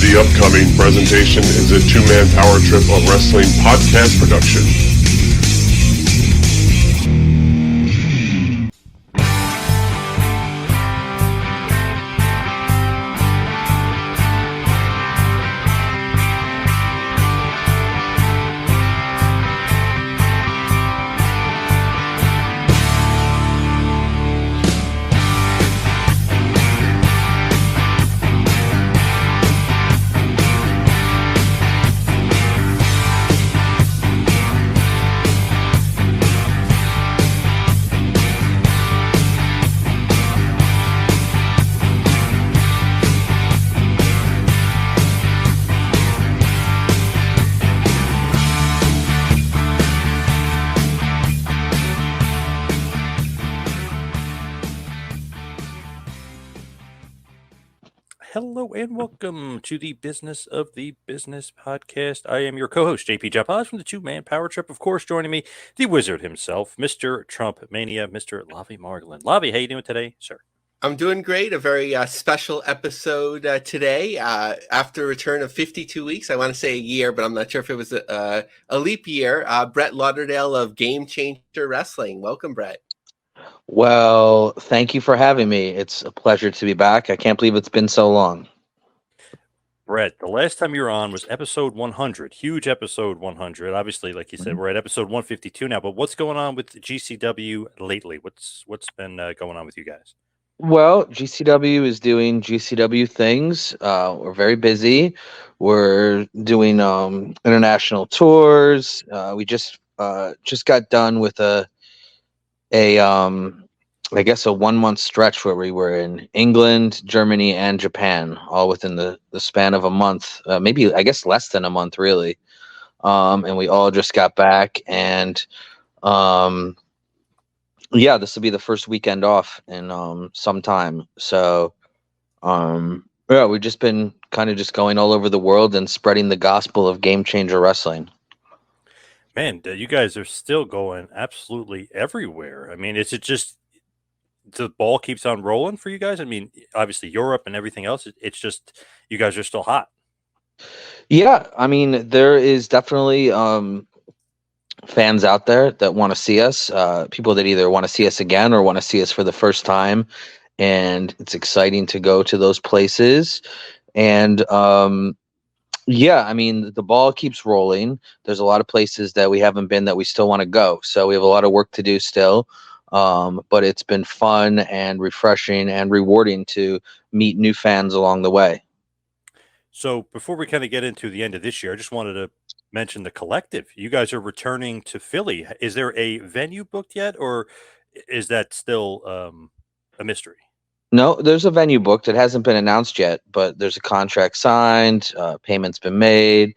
The upcoming presentation is a two-man power trip of wrestling podcast production. Hello and welcome to the Business of the Business podcast. I am your co-host, JP Japaz from the Two-Man Power Trip. Of course, joining me, the wizard himself, Mr. Trump Mania, Mr. Lavi Margolin. Lavi, how you doing today, sir? I'm doing great. A very special episode today. After a return of 52 weeks, I want to say a year, but I'm not sure if it was a leap year. Brett Lauderdale of Game Changer Wrestling. Welcome, Brett. Well, thank you for having me. It's a pleasure to be back. I can't believe it's been so long. Brett, the last time you were on was episode 100, huge episode 100. Obviously, like you said, we're at episode 152 now, but what's going on with GCW lately? What's been going on with you guys? Well, GCW is doing GCW things. We're very busy. We're doing international tours. We just got done with I guess a 1 month stretch where we were in England, Germany, and Japan, all within the span of a month, maybe I guess less than a month really. And we all just got back, and yeah, this will be the first weekend off in some time. So yeah, we've just been kind of just going all over the world and spreading the gospel of Game Changer Wrestling. Man, you guys are still going absolutely everywhere. I mean, is it just the ball keeps on rolling for you guys? I mean, obviously Europe and everything else, it's just you guys are still hot. Yeah, I mean, there is definitely fans out there that want to see us, people that either want to see us again or want to see us for the first time. And it's exciting to go to those places. And yeah, I mean, the ball keeps rolling. There's a lot of places that we haven't been that we still want to go. So we have a lot of work to do still. But it's been fun and refreshing and rewarding to meet new fans along the way. So before we kind of get into the end of this year, I just wanted to mention the collective. You guys are returning to Philly. Is there a venue booked yet, or is that still a mystery? No, there's a venue booked. It hasn't been announced yet, but there's a contract signed. Payment's been made.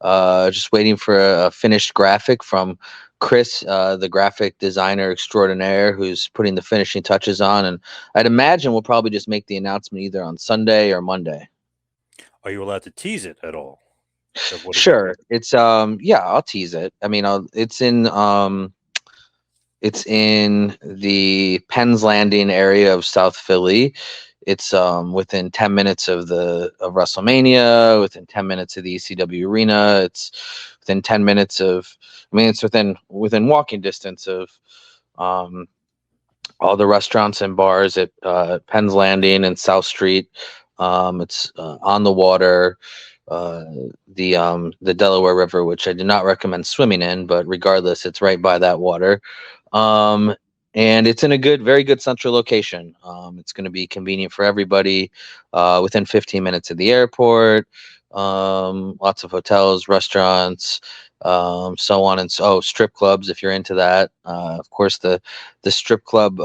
Just waiting for a finished graphic from Chris, the graphic designer extraordinaire, who's putting the finishing touches on. And I'd imagine we'll probably just make the announcement either on Sunday or Monday. Are you allowed to tease it at all? Sure. It's yeah, I'll tease it. I mean, it's in the Penn's Landing area of South Philly. It's within 10 minutes of WrestleMania, within 10 minutes of the ECW arena. It's within 10 minutes of, I mean, it's within walking distance of all the restaurants and bars at Penn's Landing and South Street. It's on the water, the Delaware River, which I do not recommend swimming in, but regardless, it's right by that water. And it's in a very good central location. It's going to be convenient for everybody, within 15 minutes of the airport, lots of hotels, restaurants, so on. And so strip clubs, if you're into that. Of course, the strip club,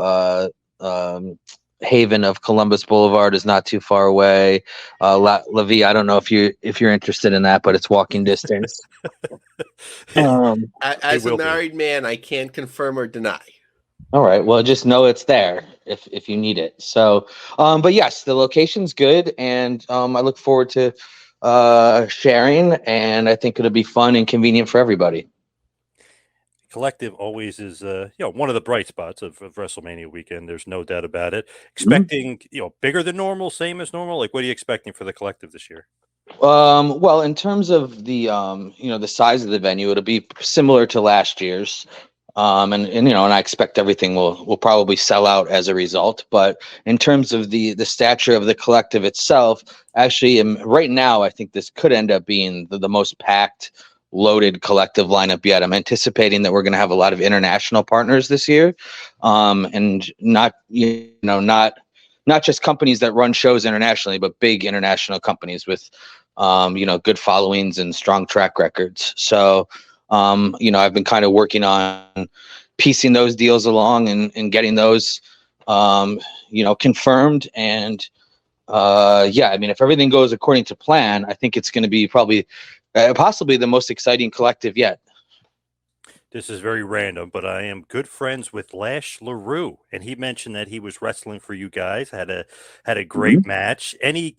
haven of Columbus Boulevard is not too far away. Lavi, I don't know if you're interested in that, but it's walking distance. As a married man, I can't confirm or deny. All right. Well, just know it's there if you need it. So, but yes, the location's good, and I look forward to sharing, and I think it'll be fun and convenient for everybody. Collective always is, one of the bright spots of WrestleMania weekend. There's no doubt about it. Expecting, bigger than normal, same as normal. Like, what are you expecting for the Collective this year? Well, in terms of the the size of the venue, it'll be similar to last year's. And I expect everything will probably sell out as a result. But in terms of the stature of the collective itself, actually, right now, I think this could end up being the most packed, loaded collective lineup yet. I'm anticipating that we're going to have a lot of international partners this year, and not just companies that run shows internationally, but big international companies with good followings and strong track records. So, I've been kind of working on piecing those deals along and getting those, confirmed. And if everything goes according to plan, I think it's going to be probably possibly the most exciting collective yet. This is very random, but I am good friends with Lash Laro, and he mentioned that he was wrestling for you guys, had a great match. Any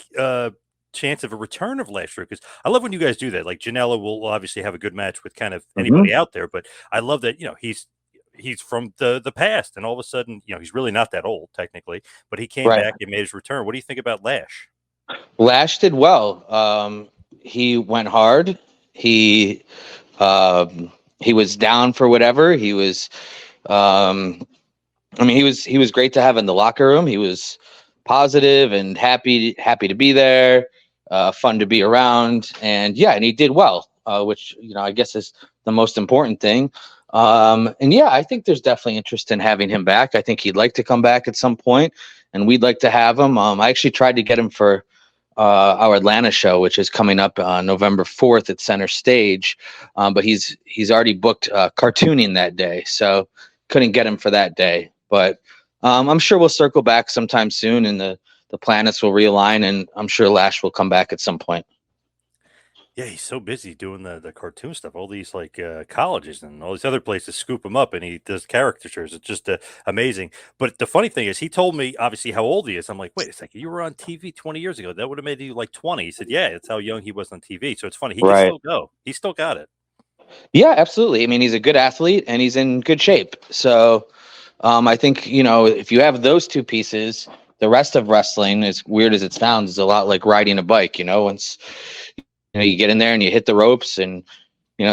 chance of a return of Lash Laro? Because I love when you guys do that. Like Janela will obviously have a good match with kind of anybody out there, but I love that he's from the past, and all of a sudden he's really not that old technically, but he came back and made his return. What do you think about Lash? Lash did well. He went hard. He was down for whatever. He was he was great to have in the locker room. He was positive and happy to be there, fun to be around, and he did well, which I guess is the most important thing. I think there's definitely interest in having him back. I think he'd like to come back at some point, and we'd like to have him. I actually tried to get him for our Atlanta show, which is coming up on November 4th at Center Stage, but he's already booked cartooning that day, so couldn't get him for that day. But I'm sure we'll circle back sometime soon, and the planets will realign, and I'm sure Lash will come back at some point. Yeah, he's so busy doing the cartoon stuff. All these colleges and all these other places scoop him up, and he does caricatures. It's just amazing. But the funny thing is, he told me obviously how old he is. I'm like, wait a second, you were on TV 20 years ago. That would have made you like 20. He said, yeah, that's how young he was on TV. So it's funny. He can still go. He still got it. Yeah, absolutely. I mean, he's a good athlete and he's in good shape. So I think, if you have those two pieces, the rest of wrestling, as weird as it sounds, is a lot like riding a bike. Once you get in there and you hit the ropes and,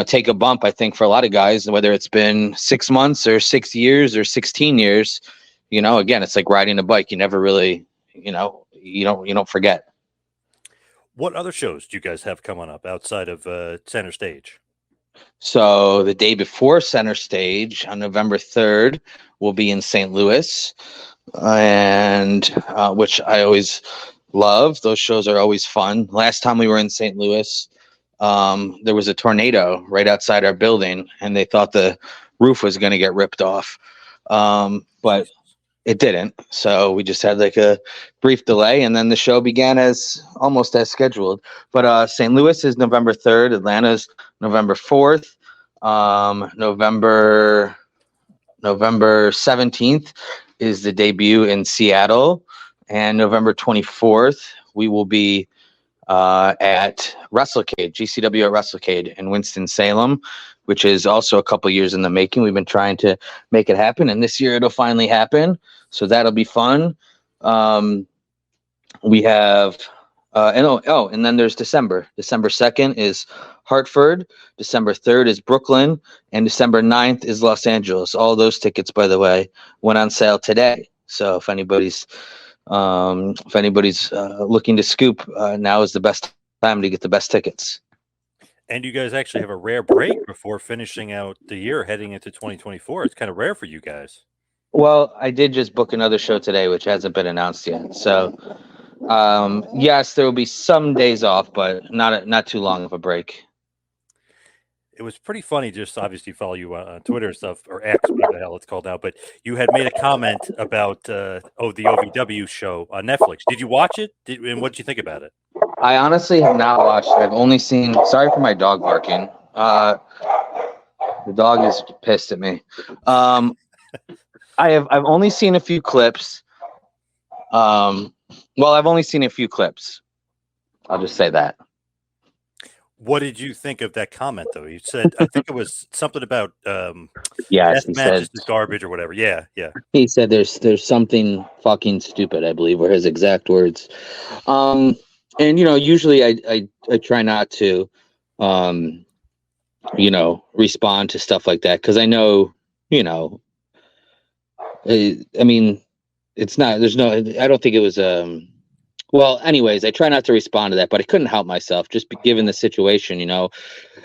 take a bump. I think for a lot of guys, whether it's been 6 months or 6 years or 16 years, again, it's like riding a bike. You never really, you don't forget. What other shows do you guys have coming up outside of Center Stage? So the day before Center Stage on November 3rd, we'll be in St. Louis, and which I always love. Those shows are always fun. Last time we were in St. Louis, there was a tornado right outside our building, and they thought the roof was going to get ripped off, but it didn't. So we just had like a brief delay, and then the show began almost as scheduled. But St. Louis is November 3rd. Atlanta's November 4th. November 17th is the debut in Seattle, and November 24th we will be at WrestleCade, GCW at WrestleCade in Winston-Salem, which is also a couple years in the making. We've been trying to make it happen, and this year it'll finally happen. So that'll be fun. We have, and then there's December. December 2nd is Hartford. December 3rd is Brooklyn, and December 9th is Los Angeles. All those tickets, by the way, went on sale today. So if anybody's looking to scoop, now is the best time to get the best tickets. And you guys actually have a rare break before finishing out the year, heading into 2024. It's kind of rare for you guys. Well, I did just book another show today, which hasn't been announced yet. So, yes, there will be some days off, but not too long of a break. It was pretty funny. Just obviously follow you on Twitter and stuff, or X, whatever the hell it's called now. But you had made a comment about the OVW show on Netflix. Did you watch it? And what did you think about it? I honestly have not watched it. I've only seen. Sorry for my dog barking. The dog is pissed at me. I've only seen a few clips. I've only seen a few clips. I'll just say that. What did you think of that comment, though? You said, I think it was something about yes, he said garbage or whatever. Yeah. He said there's something fucking stupid, I believe, were his exact words. And usually I try not to respond to stuff like that, because I know, I mean, it's not, there's no, I don't think it was well, anyways, I try not to respond to that, but I couldn't help myself, just given the situation.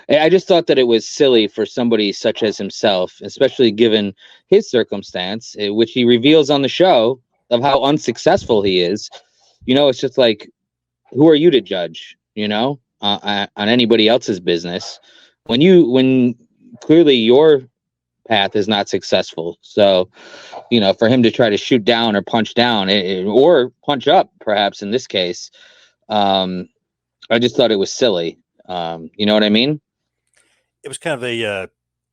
I just thought that it was silly for somebody such as himself, especially given his circumstance, which he reveals on the show, of how unsuccessful he is. It's just like, who are you to judge, on anybody else's business when clearly your path is not successful. So, for him to try to shoot down or punch down, or punch up, perhaps in this case, I just thought it was silly. You know what I mean? It was kind of a, I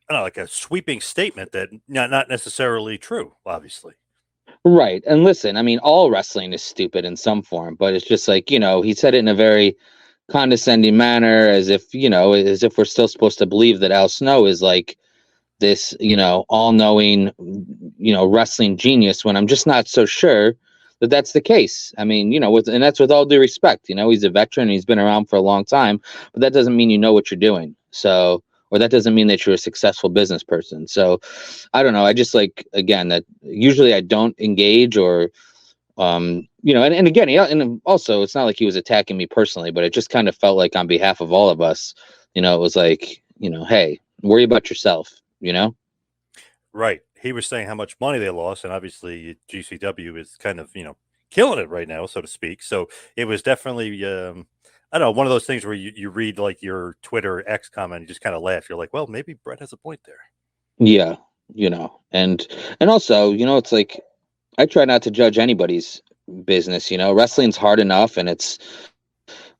don't know, like a sweeping statement that not necessarily true, obviously. Right. And listen, I mean, all wrestling is stupid in some form, but it's just like, he said it in a very condescending manner, as if we're still supposed to believe that Al Snow is like this, all-knowing, wrestling genius, when I'm just not so sure that that's the case. I mean, and that's with all due respect. He's a veteran and he's been around for a long time, but that doesn't mean you know what you're doing. So, or that doesn't mean that you're a successful business person. So I don't know. I just like, again, that usually I don't engage, or, and again, and also it's not like he was attacking me personally, but it just kind of felt like on behalf of all of us, it was like, hey, worry about yourself, Right. He was saying how much money they lost, and obviously GCW is kind of, killing it right now, so to speak. So it was definitely, I don't know, one of those things where you read like your Twitter X comment, you just kind of laugh. You're like, well, maybe Brett has a point there. Yeah, and also, it's like, I try not to judge anybody's business. Wrestling's hard enough, and it's,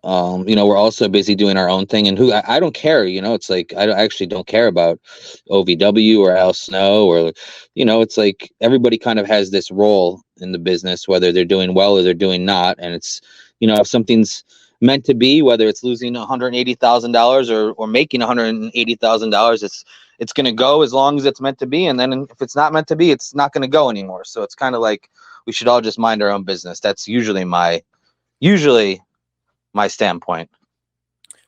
we're also busy doing our own thing, and I don't care. It's like, I actually don't care about OVW or Al Snow, or, it's like everybody kind of has this role in the business, whether they're doing well or they're doing not. And it's, if something's meant to be, whether it's losing $180,000 or making $180,000, it's going to go as long as it's meant to be. And then if it's not meant to be, it's not going to go anymore. So it's kind of like, we should all just mind our own business. That's usually my standpoint.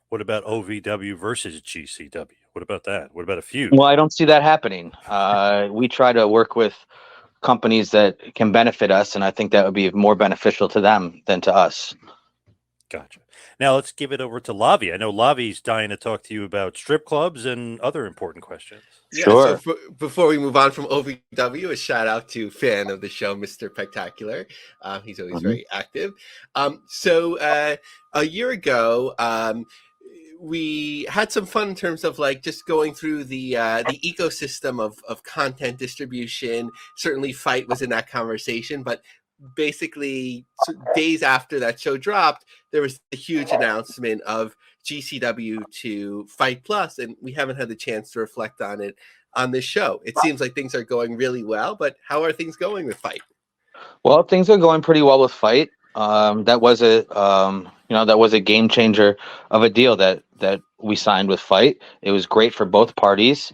What about OVW versus GCW? What about that? What about a feud? Well, I don't see that happening. We try to work with companies that can benefit us, and I think that would be more beneficial to them than to us. Gotcha. Now let's give it over to Lavi. I know Lavi's dying to talk to you about strip clubs and other important questions. Yeah, sure. So before we move on from OVW, a shout out to fan of the show, Mr. Spectacular. He's always very active. So a year ago, we had some fun in terms of like just going through the ecosystem of content distribution. Certainly, Fight was in that conversation, but basically days after that show dropped, there was a huge announcement of GCW to Fight Plus, and we haven't had the chance to reflect on it on this show. It seems like things are going really well, but how are things going with Fight? Well, things are going pretty well with Fight. That was a game changer of a deal that we signed with Fight. It was great for both parties,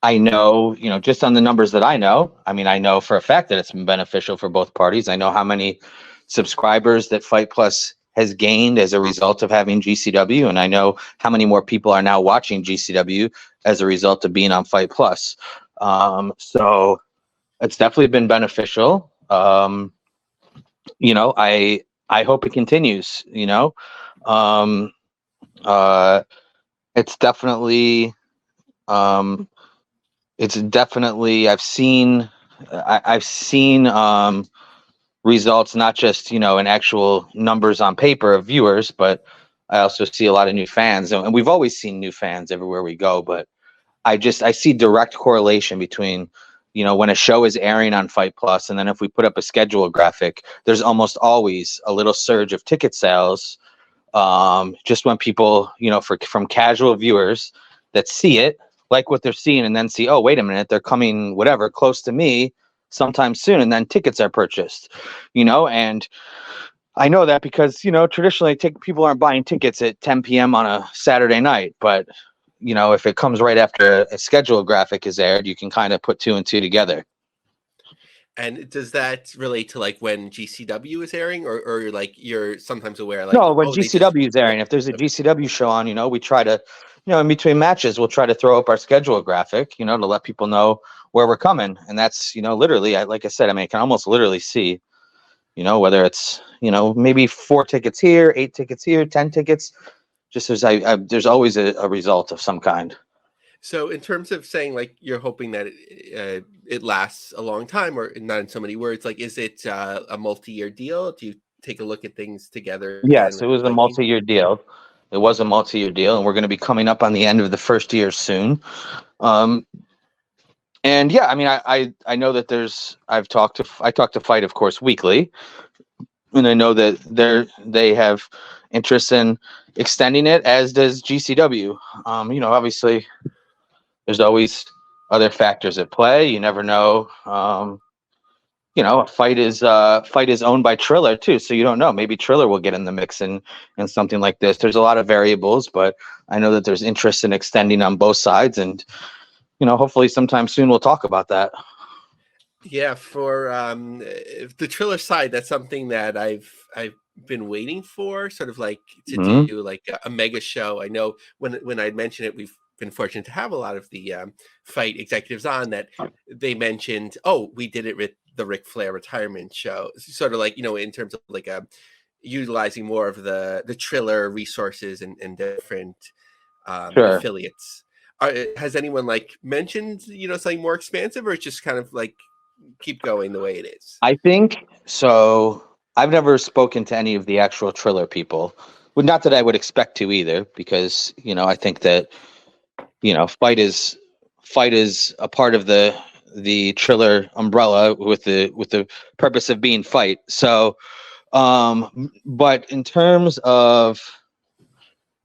I know, just on the numbers that I know, I know for a fact that it's been beneficial for both parties. I know how many subscribers that Fight Plus has gained as a result of having GCW, and I know how many more people are now watching GCW as a result of being on Fight Plus. So it's definitely been beneficial. I hope it continues. It's definitely. I've seen results, not just, in actual numbers on paper of viewers, but I also see a lot of new fans, and we've always seen new fans everywhere we go. But I see direct correlation between, when a show is airing on Fight Plus, and then if we put up a schedule graphic, there's almost always a little surge of ticket sales. Just when people, from casual viewers that see it, like what they're seeing, and then see, oh, wait a minute, they're coming, whatever, close to me sometime soon, and then tickets are purchased, and I know that because, traditionally people aren't buying tickets at 10 p.m. on a Saturday night, but, if it comes right after a schedule graphic is aired, you can kind of put two and two together. And does that relate to like when GCW is airing, or like you're sometimes aware, like, No, when oh, they just GCW is airing, if there's a GCW show on, we try to, in between matches, we'll try to throw up our schedule graphic, to let people know where we're coming. And that's, literally, like I said, I can almost literally see, whether it's, maybe 4 tickets here, 8 tickets here, 10 tickets. Just there's always a result of some kind. So in terms of saying like you're hoping that it lasts a long time, or not in so many words, like is it a multi-year deal? Do you take a look at things together? Yes, it was a Like, multi-year deal. It was a multi-year deal, and we're going to be coming up on the end of the first year soon. And yeah, I know that I talk to Fight, of course, weekly, and I know that they have interest in extending it, as does GCW. Obviously, there's always other factors at play. You never know. Fight is owned by Triller too, so you don't know. Maybe Triller will get in the mix in something like this. There's a lot of variables, but I know that there's interest in extending on both sides, and hopefully sometime soon we'll talk about that. Yeah, for the Triller side, that's something that I've been waiting for, sort of like to do like a mega show. I know when I mentioned it, we've been fortunate to have a lot of the Fight executives on that they mentioned, oh, we did it with the Ric Flair retirement show, sort of like, in terms of like utilizing more of the Triller resources and different affiliates. Has anyone like mentioned, something more expansive, or it's just kind of like keep going the way it is? I think so. I've never spoken to any of the actual Triller people. Well, not that I would expect to either, because I think that Fight is a part of the Triller umbrella with the purpose of being Fight. So, but in terms of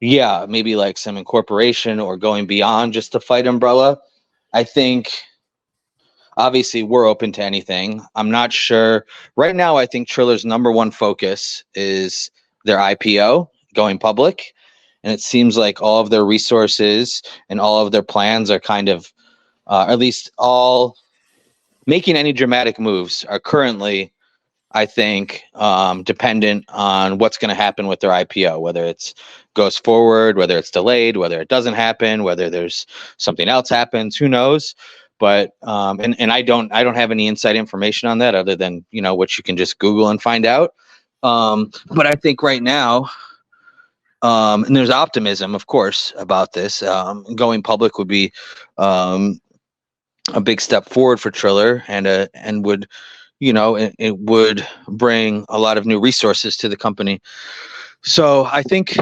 maybe like some incorporation or going beyond just the Fight umbrella, I think obviously we're open to anything. I'm not sure right now. I think Triller's number one focus is their IPO, going public. And it seems like all of their resources and all of their plans are kind of, at least all making any dramatic moves are currently, I think, dependent on what's going to happen with their IPO, whether it goes forward, whether it's delayed, whether it doesn't happen, whether there's something else happens, who knows? But and I don't have any inside information on that other than what you can just Google and find out. But I think right now, and there's optimism, of course, about this. Going public would be a big step forward for Triller, and would it would bring a lot of new resources to the company. So I think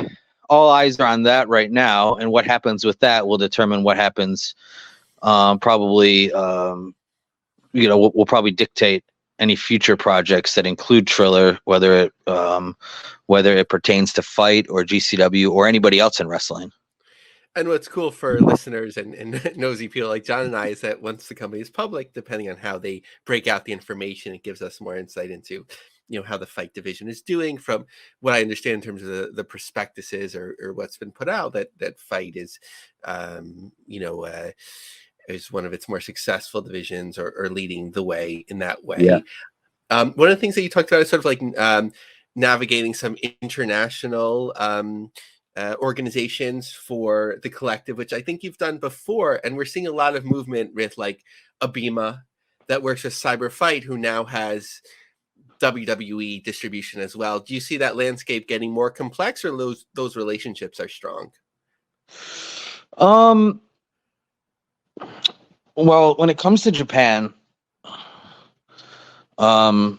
all eyes are on that right now, and what happens with that will determine what happens. Probably, will probably dictate any future projects that include Triller, whether it pertains to Fight or GCW or anybody else in wrestling. And what's cool for listeners and nosy people like John and I is that once the company is public, depending on how they break out the information, it gives us more insight into how the Fight division is doing. From what I understand in terms of the prospectuses or what's been put out, that Fight is is one of its more successful divisions, or leading the way in that way. Yeah. One of the things that you talked about is sort of like navigating some international organizations for the collective, which I think you've done before. And we're seeing a lot of movement with like Abima that works with Cyber Fight, who now has WWE distribution as well. Do you see that landscape getting more complex, or those relationships are strong? Well, when it comes to Japan, I'm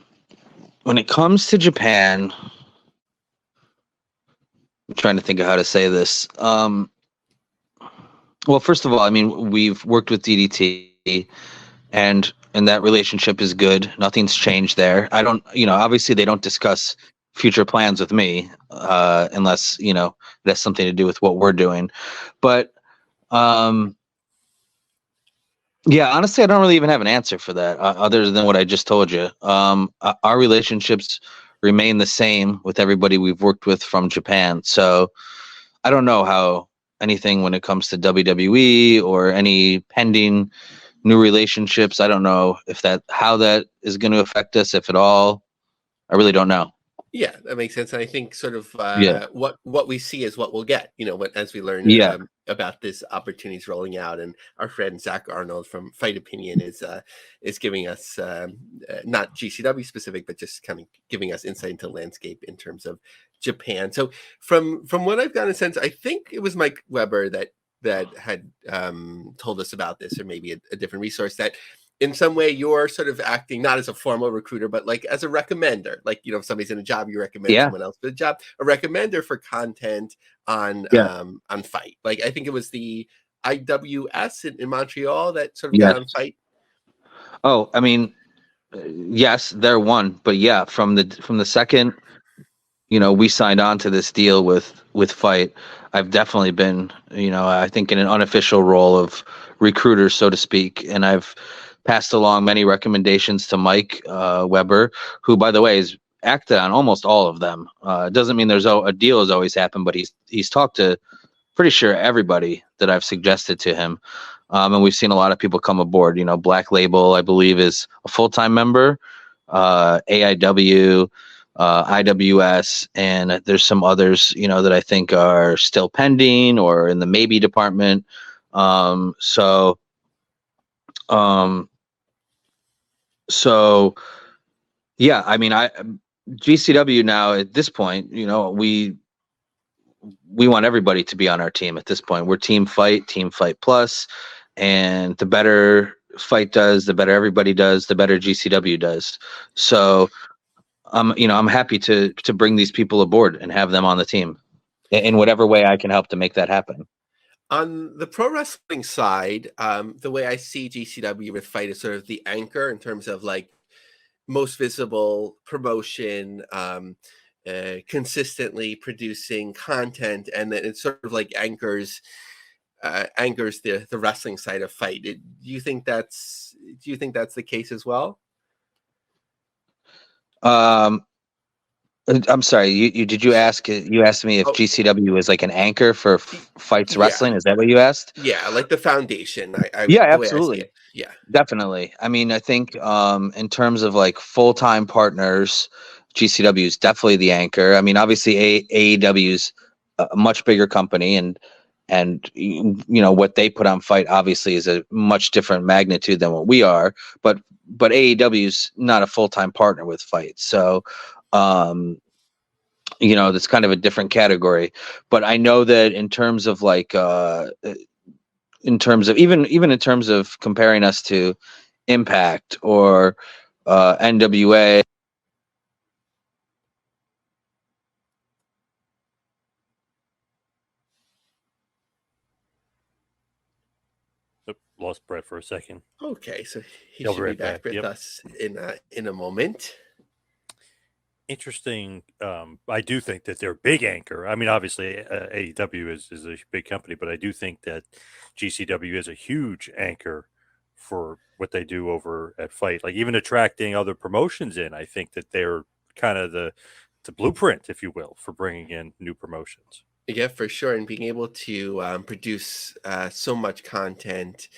trying to think of how to say this. Well, first of all, we've worked with DDT, and that relationship is good. Nothing's changed there. I don't, obviously they don't discuss future plans with me, unless, it has something to do with what we're doing. But, yeah, honestly, I don't really even have an answer for that, other than what I just told you. Our relationships remain the same with everybody we've worked with from Japan. So I don't know how anything when it comes to WWE or any pending new relationships. I don't know how that is going to affect us, if at all. I really don't know. Yeah, that makes sense. And I think sort of Yeah. what we see is what we'll get, as we learn Yeah. About this opportunities rolling out. And our friend Zach Arnold from Fight Opinion is giving us not GCW specific, but just kind of giving us insight into the landscape in terms of Japan. So from what I've gotten a sense, I think it was Mike Weber that had told us about this, or maybe a different resource, that in some way you're sort of acting not as a formal recruiter, but like as a recommender. Like, if somebody's in a job, you recommend someone else for the job, a recommender for content on Fight. Like, I think it was the IWS in Montreal that sort of got on Fight. Oh, I mean, yes, they're one, but yeah, from the second, we signed on to this deal with Fight, I've definitely been, I think in an unofficial role of recruiter, so to speak. And I've passed along many recommendations to Mike Weber, who, by the way, has acted on almost all of them. It doesn't mean there's a deal has always happened, but he's talked to pretty sure everybody that I've suggested to him. And we've seen a lot of people come aboard. Black Label, I believe, is a full-time member, AIW, IWS, and there's some others, that I think are still pending or in the maybe department. So yeah, I mean, GCW now at this point, we want everybody to be on our team at this point. We're Team Fight Plus, and the better Fight does, the better everybody does, the better GCW does. So I'm happy to bring these people aboard and have them on the team in whatever way I can help to make that happen. On the pro wrestling side, the way I see GCW with Fight is sort of the anchor in terms of like most visible promotion, consistently producing content, and then it sort of like anchors the wrestling side of Fight. Do you think that's the case as well? I'm sorry. You asked me if GCW is like an anchor for Fight's wrestling? Is that what you asked? Yeah, like the foundation. Absolutely. Yeah, definitely. I mean, I think in terms of like full-time partners, GCW is definitely the anchor. I mean, obviously AEW is a much bigger company, and what they put on Fight obviously is a much different magnitude than what we are. But AEW is not a full-time partner with Fight, so. That's kind of a different category, but I know that in terms of like, in terms of comparing us to Impact or NWA. Lost Brett for a second. Okay, so he should be back with us in a moment. Interesting. I do think that they're a big anchor. I mean, obviously, AEW is a big company, but I do think that GCW is a huge anchor for what they do over at Fight. Like, even attracting other promotions in, I think that they're kind of the blueprint, if you will, for bringing in new promotions. Yeah, for sure. And being able to produce so much content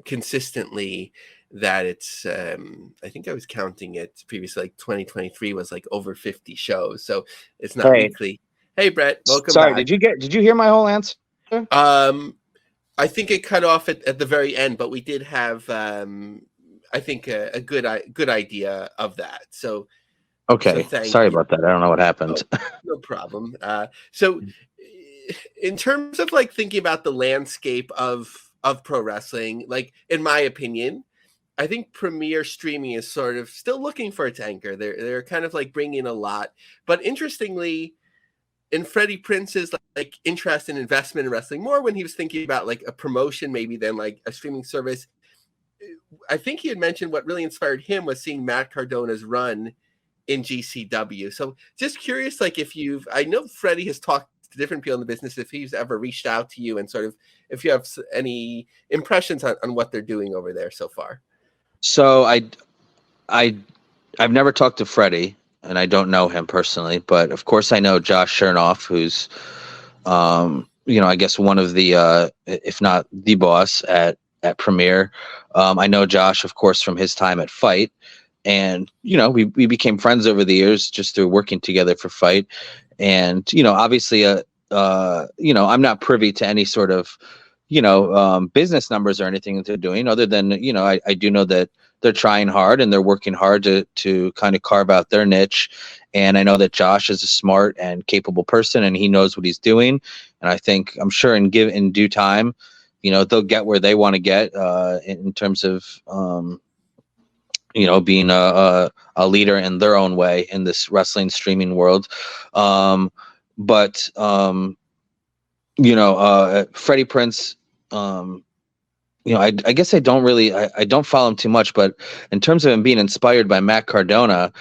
consistently that it's I think I was counting it previously, like 2023 was like over 50 shows. So it's not weekly. Hey Brett, welcome back. Did you hear my whole answer? I think it cut off at the very end, but we did have I think a good idea of that. So okay. So sorry about that. I don't know what happened. No problem. So in terms of like thinking about the landscape of pro wrestling, like in my opinion, I think Premier Streaming is sort of still looking for its anchor. They're kind of like bringing a lot, but interestingly, in Freddie Prince's like interest and investment in wrestling more when he was thinking about like a promotion maybe than like a streaming service. I think he had mentioned what really inspired him was seeing Matt Cardona's run in GCW. So just curious, like I know Freddie has talked to different people in the business, if he's ever reached out to you and sort of if you have any impressions on what they're doing over there so far. So I've never talked to Freddie, and I don't know him personally, but of course I know Josh Chernoff, who's I guess one of the if not the boss at at Premiere. I know Josh, of course, from his time at Fight, and we became friends over the years just through working together for Fight. And obviously, I'm not privy to any sort of business numbers or anything that they're doing, other than I do know that they're trying hard and they're working hard to kind of carve out their niche. And I know that Josh is a smart and capable person, and he knows what he's doing. And I'm sure in due time, they'll get where they want to get in terms of being a leader in their own way in this wrestling streaming world. But Freddie Prinze, I guess I don't follow him too much, but in terms of him being inspired by Matt Cardona,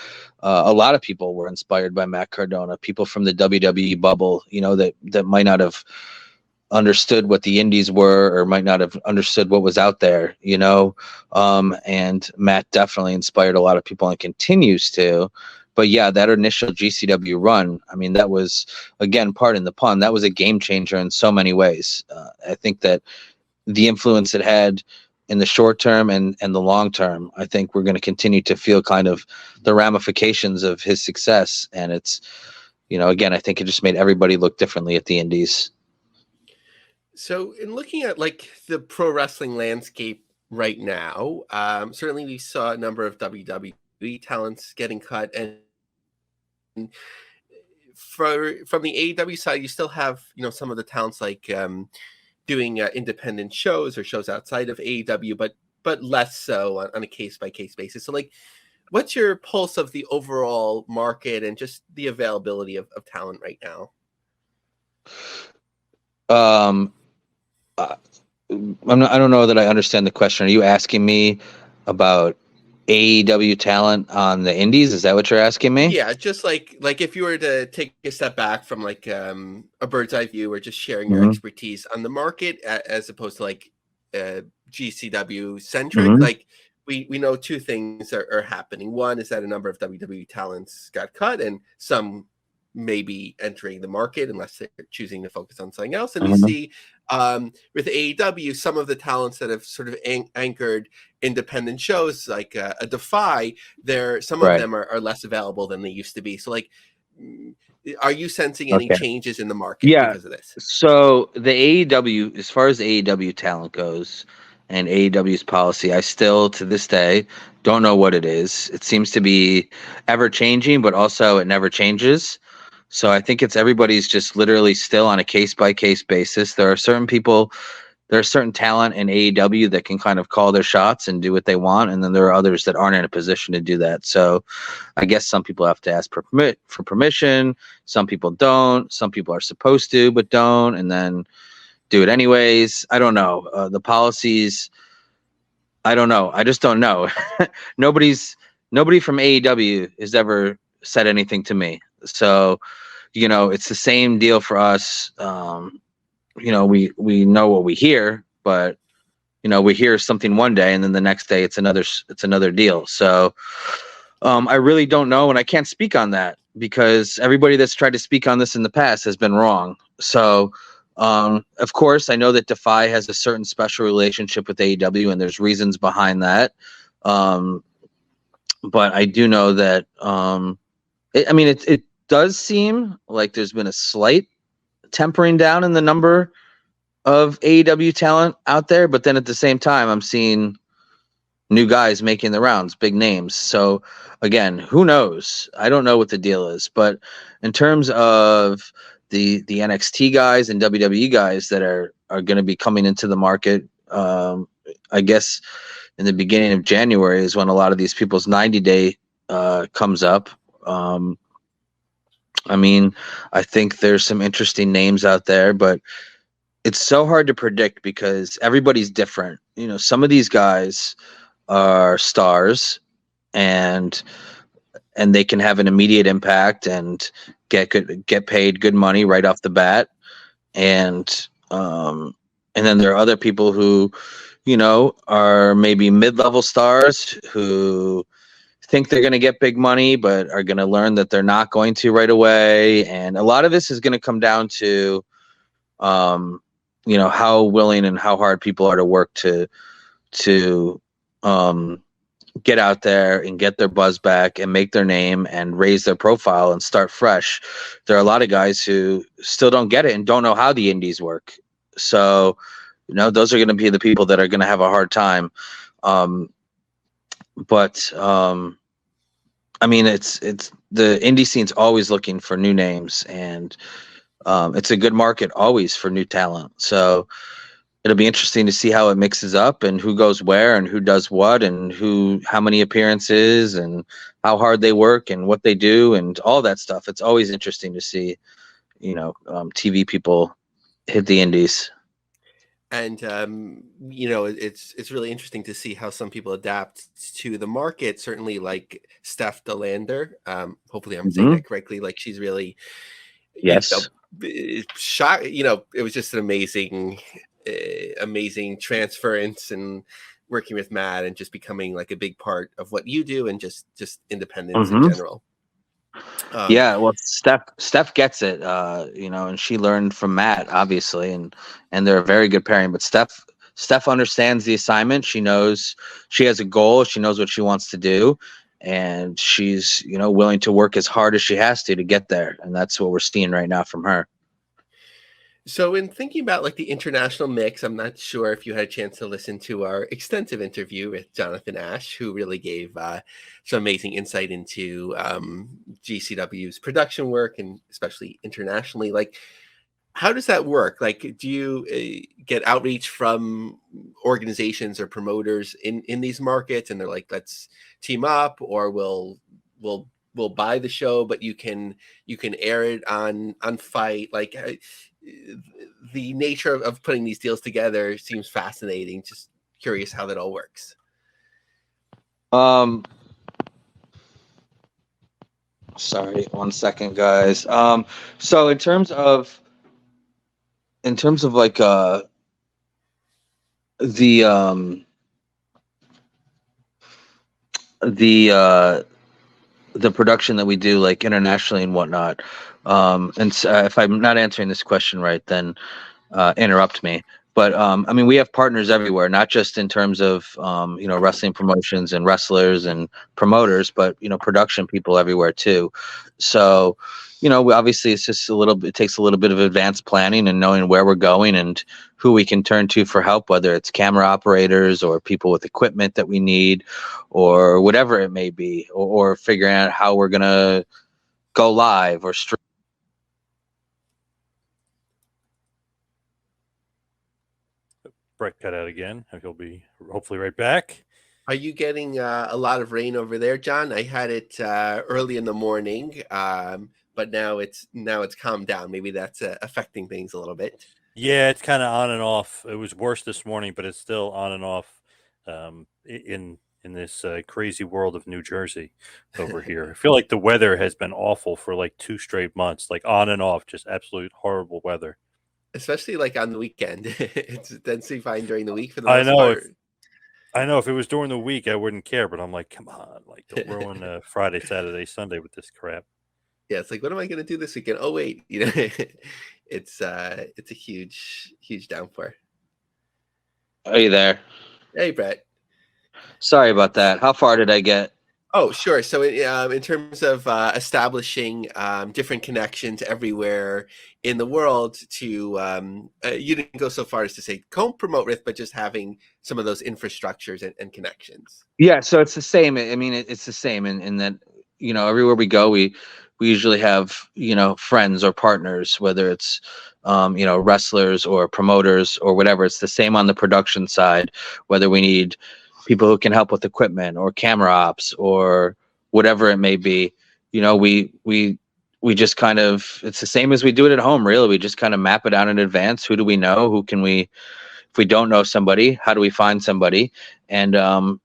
a lot of people were inspired by Matt Cardona, people from the WWE bubble, that might not have understood what the indies were, or might not have understood what was out there, and Matt definitely inspired a lot of people and continues to. But yeah, that initial GCW run, I mean, that was, again, pardon the pun, that was a game changer in so many ways. I think that the influence it had in the short term and the long term, I think we're going to continue to feel kind of the ramifications of his success. And it's, again, I think it just made everybody look differently at the indies. So in looking at like the pro wrestling landscape right now, certainly we saw a number of WWE talents getting cut, and from the AEW side, you still have some of the talents like doing independent shows or shows outside of AEW, but less so on a case by case basis. So like, what's your pulse of the overall market and just the availability of talent right now? I don't know that I understand the question. Are you asking me about AEW talent on the indies? Is that what you're asking me? Yeah, just like if you were to take a step back from like a bird's eye view, or just sharing your expertise on the market as opposed to like GCW centric. Like we know two things are happening. One is that a number of WWE talents got cut, and some may be entering the market unless they're choosing to focus on something else. And we see with AEW, some of the talents that have sort of anchored independent shows like a Defy, some of them are less available than they used to be. So like, are you sensing any changes in the market because of this? So the AEW, as far as AEW talent goes and AEW's policy, I still to this day don't know what it is. It seems to be ever changing, but also it never changes. So I think everybody's just literally still on a case by case basis. There are certain talent in AEW that can kind of call their shots and do what they want. And then there are others that aren't in a position to do that. So I guess some people have to ask for permission. Some people don't. Some people are supposed to, but don't, and then do it anyways. I don't know. The policies, I don't know. I just don't know. Nobody from AEW has ever said anything to me. So, it's the same deal for us. We know what we hear, but we hear something one day and then the next day it's another deal. So I really don't know, and I can't speak on that because everybody that's tried to speak on this in the past has been wrong. So of course I know that Defy has a certain special relationship with AEW, and there's reasons behind that. But I do know that it does seem like there's been a slight tempering down in the number of AEW talent out there, but then at the same time, I'm seeing new guys making the rounds, big names. So again, who knows? I don't know what the deal is, but in terms of the NXT guys and WWE guys that are going to be coming into the market, I guess in the beginning of January is when a lot of these people's 90-day comes up. I think there's some interesting names out there, but it's so hard to predict because everybody's different. Some of these guys are stars and they can have an immediate impact and get paid good money right off the bat. And then there are other people who, are maybe mid-level stars who think they're going to get big money, but are going to learn that they're not going to right away. And a lot of this is going to come down to, how willing and how hard people are to work to to get out there and get their buzz back and make their name and raise their profile and start fresh. There are a lot of guys who still don't get it and don't know how the indies work. So, those are going to be the people that are going to have a hard time. But I mean, it's the indie scene's always looking for new names, and it's a good market always for new talent. So it'll be interesting to see how it mixes up and who goes where and who does what and how many appearances and how hard they work and what they do and all that stuff. It's always interesting to see, TV people hit the indies. And it's really interesting to see how some people adapt to the market. Certainly, like Steph Delander. Hopefully, I'm saying that correctly. Like, she's really, yes, shocked. It was just an amazing transference and working with Matt and just becoming like a big part of what you do and just independence in general. Yeah, well, Steph gets it, and she learned from Matt, obviously, and they're a very good pairing. But Steph understands the assignment. She knows she has a goal. She knows what she wants to do, and she's willing to work as hard as she has to get there. And that's what we're seeing right now from her. So in thinking about like the international mix, I'm not sure if you had a chance to listen to our extensive interview with Jonathan Ash, who really gave some amazing insight into GCW's production work and especially internationally. Like, how does that work? Like, do you get outreach from organizations or promoters in these markets and they're like, let's team up, or we'll buy the show, but you can air it on Fight? Like, the nature of putting these deals together seems fascinating. Just curious how that all works. Sorry, 1 second, guys. So in terms of like the production that we do, like internationally and whatnot. And if I'm not answering this question right, then interrupt me. But I mean, we have partners everywhere, not just in terms of wrestling promotions and wrestlers and promoters, but production people everywhere too. So obviously it's just it takes a little bit of advanced planning and knowing where we're going and who we can turn to for help, whether it's camera operators or people with equipment that we need or whatever it may be, or figuring out how we're gonna go live or stream. Brett cut out again. He'll be hopefully right back. Are you getting a lot of rain over there, John? I had it early in the morning, but now it's calmed down. Maybe that's affecting things a little bit. Yeah, it's kind of on and off. It was worse this morning, but it's still on and off in this crazy world of New Jersey over here. I feel like the weather has been awful for like 2 straight months, like on and off, just absolute horrible weather. Especially like on the weekend. It's densely fine during the week for the most part. I know if it was during the week, I wouldn't care, but I'm like, come on, like don't ruin Friday, Saturday, Sunday with this crap. Yeah, it's like, what am I going to do this weekend? Oh wait, it's a huge downpour. Are you there? Hey, Brett. Sorry about that. How far did I get? Oh, sure. So in terms of establishing different connections everywhere in the world to, you didn't go so far as to say co-promote with, but just having some of those infrastructures and connections. Yeah, so it's the same. I mean, it's the same in that, everywhere we go, we usually have, friends or partners, whether it's, wrestlers or promoters or whatever. It's the same on the production side, whether we need people who can help with equipment or camera ops or whatever it may be. We just kind of, it's the same as we do it at home, really. We just kind of map it out in advance. Who do we know? Who can we, if we don't know somebody, how do we find somebody? And so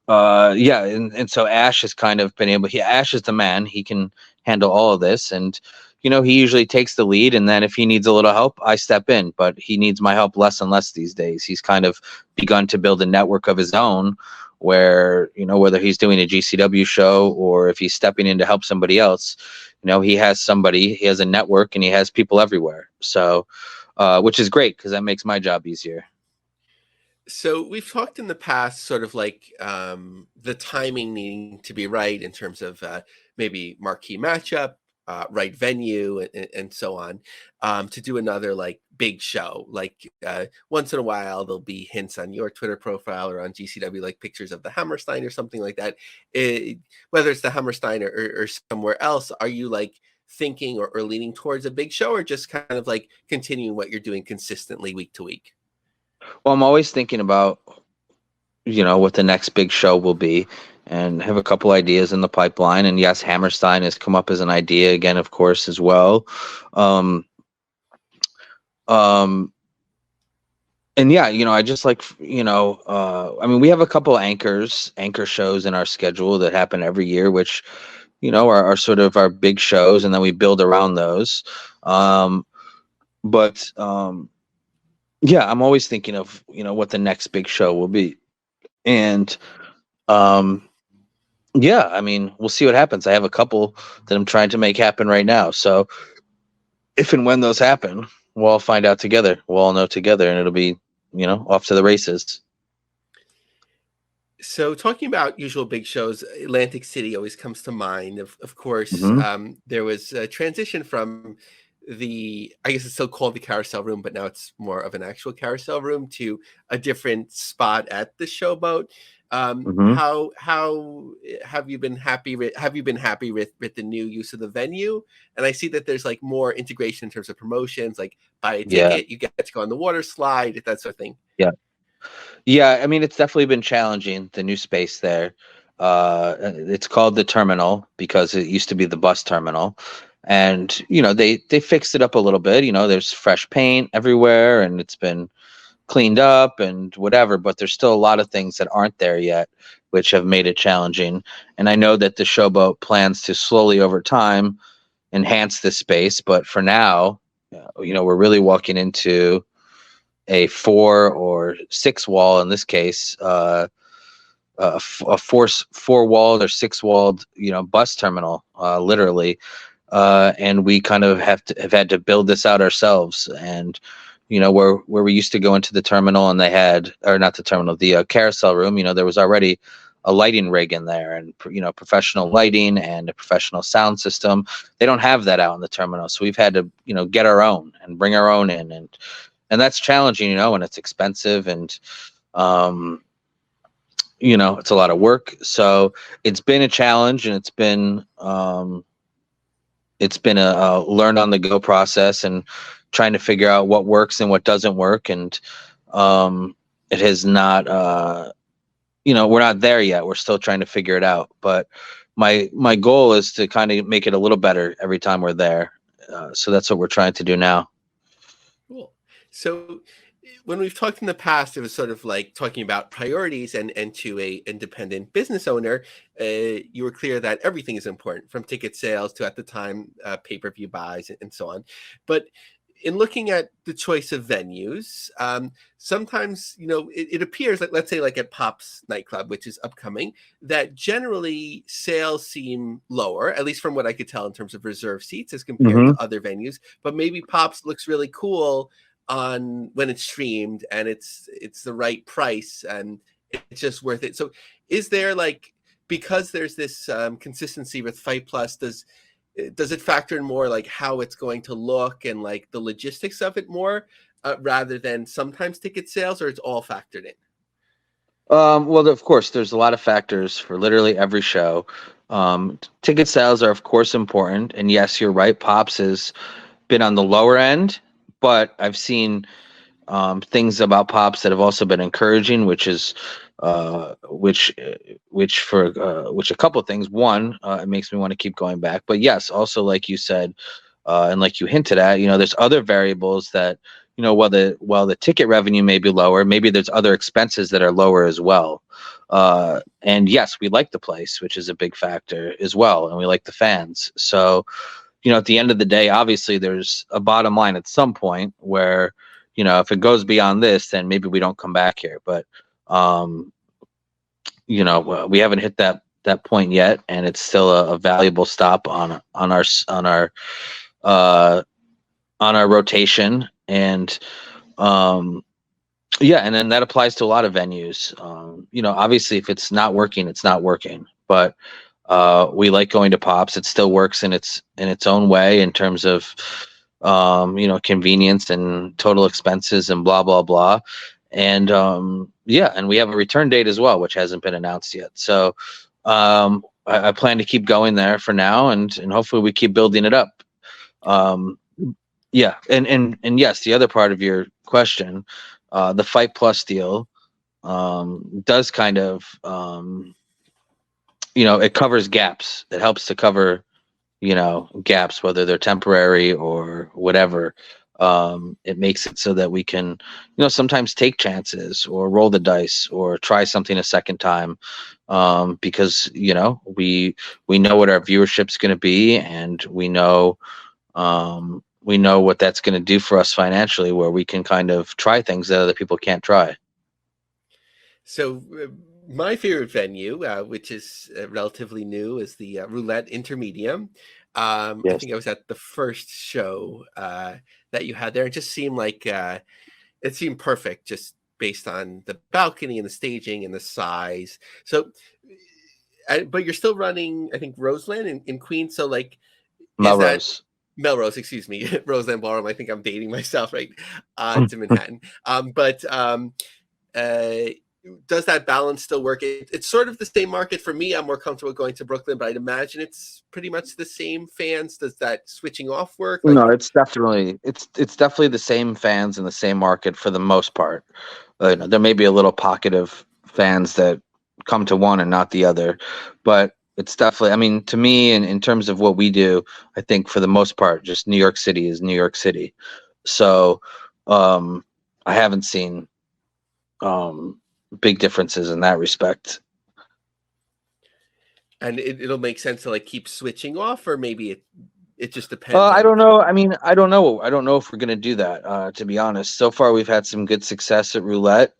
Ash has kind of been able, Ash is the man. He can handle all of this. And, he usually takes the lead, and then if he needs a little help, I step in, but he needs my help less and less these days. He's kind of begun to build a network of his own where, whether he's doing a GCW show or if he's stepping in to help somebody else, he has a network and he has people everywhere. So, which is great because that makes my job easier. So we've talked in the past, sort of like the timing needing to be right in terms of maybe marquee matchup, right venue, and so on, to do another like big show. Like once in a while, there'll be hints on your Twitter profile or on GCW, like pictures of the Hammerstein or something like that. Whether it's the Hammerstein or somewhere else, are you like thinking or leaning towards a big show, or just kind of like continuing what you're doing consistently week to week? Well, I'm always thinking about, what the next big show will be, and have a couple ideas in the pipeline. And yes, Hammerstein has come up as an idea again, of course, as well. Um, um, and yeah, I just like, I mean, we have a couple anchor shows in our schedule that happen every year, which, are sort of our big shows, and then we build around those. But yeah, I'm always thinking of, what the next big show will be. And yeah, I mean, we'll see what happens. I have a couple that I'm trying to make happen right now. So if and when those happen, we'll all find out together. We'll all know together, and it'll be, off to the races. So talking about usual big shows, Atlantic City always comes to mind. Of course, there was a transition from I guess it's still called the Carousel Room, but now it's more of an actual Carousel Room, to a different spot at the Showboat. How have you been happy with the new use of the venue? And I see that there's like more integration in terms of promotions, like buy a ticket, you get to go on the water slide, that sort of thing. Yeah, I mean, it's definitely been challenging, the new space there. It's called the terminal because it used to be the bus terminal. And, they fixed it up a little bit. There's fresh paint everywhere, and it's been cleaned up and whatever, but there's still a lot of things that aren't there yet, which have made it challenging. And I know that the Showboat plans to slowly over time enhance this space, but for now, we're really walking into a 4 or 6 wall, in this case, a 4-walled or 6-walled, bus terminal, literally. And we kind of have had to build this out ourselves. And, where we used to go into the terminal, and they had, or not the terminal, the Carousel Room, there was already a lighting rig in there, and, professional lighting and a professional sound system. They don't have that out in the terminal. So we've had to, get our own and bring our own in. And that's challenging, and it's expensive, and, it's a lot of work. So it's been a challenge, and it's been a learn on the go process, and trying to figure out what works and what doesn't work. And it has not, we're not there yet. We're still trying to figure it out. But my goal is to kind of make it a little better every time we're there. So that's what we're trying to do now. Cool. So when we've talked in the past, it was sort of like talking about priorities, and to a independent business owner, you were clear that everything is important, from ticket sales to, at the time, pay-per-view buys and so on. But in looking at the choice of venues, sometimes, it appears like, let's say like at Pop's nightclub, which is upcoming, that generally sales seem lower, at least from what I could tell in terms of reserve seats as compared to other venues. But maybe Pop's looks really cool on when it's streamed, and it's the right price, and it's just worth it. So is there, like, because there's this consistency with Fight Plus, does it factor in more like how it's going to look and like the logistics of it more, rather than sometimes ticket sales, or it's all factored in? Well, of course, there's a lot of factors for literally every show. Ticket sales are, of course, important. And yes, you're right. Pops has been on the lower end, but I've seen things about Pops that have also been encouraging, which is which a couple of things. One, it makes me want to keep going back. But yes, also, like you said, and like you hinted at, there's other variables that, while the ticket revenue may be lower, maybe there's other expenses that are lower as well. And yes, we like the place, which is a big factor as well, and we like the fans. So, at the end of the day, obviously there's a bottom line at some point where, if it goes beyond this, then maybe we don't come back here. But, we haven't hit that point yet, and it's still a valuable stop on our rotation. And Yeah, and then that applies to a lot of venues. Obviously, if it's not working, it's not working. But we like going to Pops. It still works in its own way in terms of convenience and total expenses and blah blah blah. And and we have a return date as well, which hasn't been announced yet. So I plan to keep going there for now, and hopefully we keep building it up. Yeah, and yes, the other part of your question, the Fight Plus deal does kind of it covers gaps. It helps to cover gaps, whether they're temporary or whatever. It makes it so that we can sometimes take chances or roll the dice or try something a second time, because we know what our viewership's going to be, and we know what that's going to do for us financially, where we can kind of try things that other people can't try. So my favorite venue, which is relatively new, is the Roulette Intermedium. I think I was at the first show that you had there. It just seemed like it seemed perfect, just based on the balcony and the staging and the size. So, but you're still running, I think, Roseland in Queens. So, like, Melrose. Melrose, excuse me, Roseland Ballroom. I think I'm dating myself, right? To Manhattan. Does that balance still work? It's sort of the same market for me. I'm more comfortable going to Brooklyn, but I'd imagine it's pretty much the same fans. Does that switching off work? No, it's definitely the same fans in the same market for the most part. There may be a little pocket of fans that come to one and not the other, but it's definitely, I mean, to me, in terms of what we do, I think for the most part, just New York City is New York City. So I haven't seen big differences in that respect. And it'll make sense to like keep switching off, or maybe it just depends. I don't know. I mean, I don't know. I don't know if we're going to do that, to be honest. So far, we've had some good success at Roulette.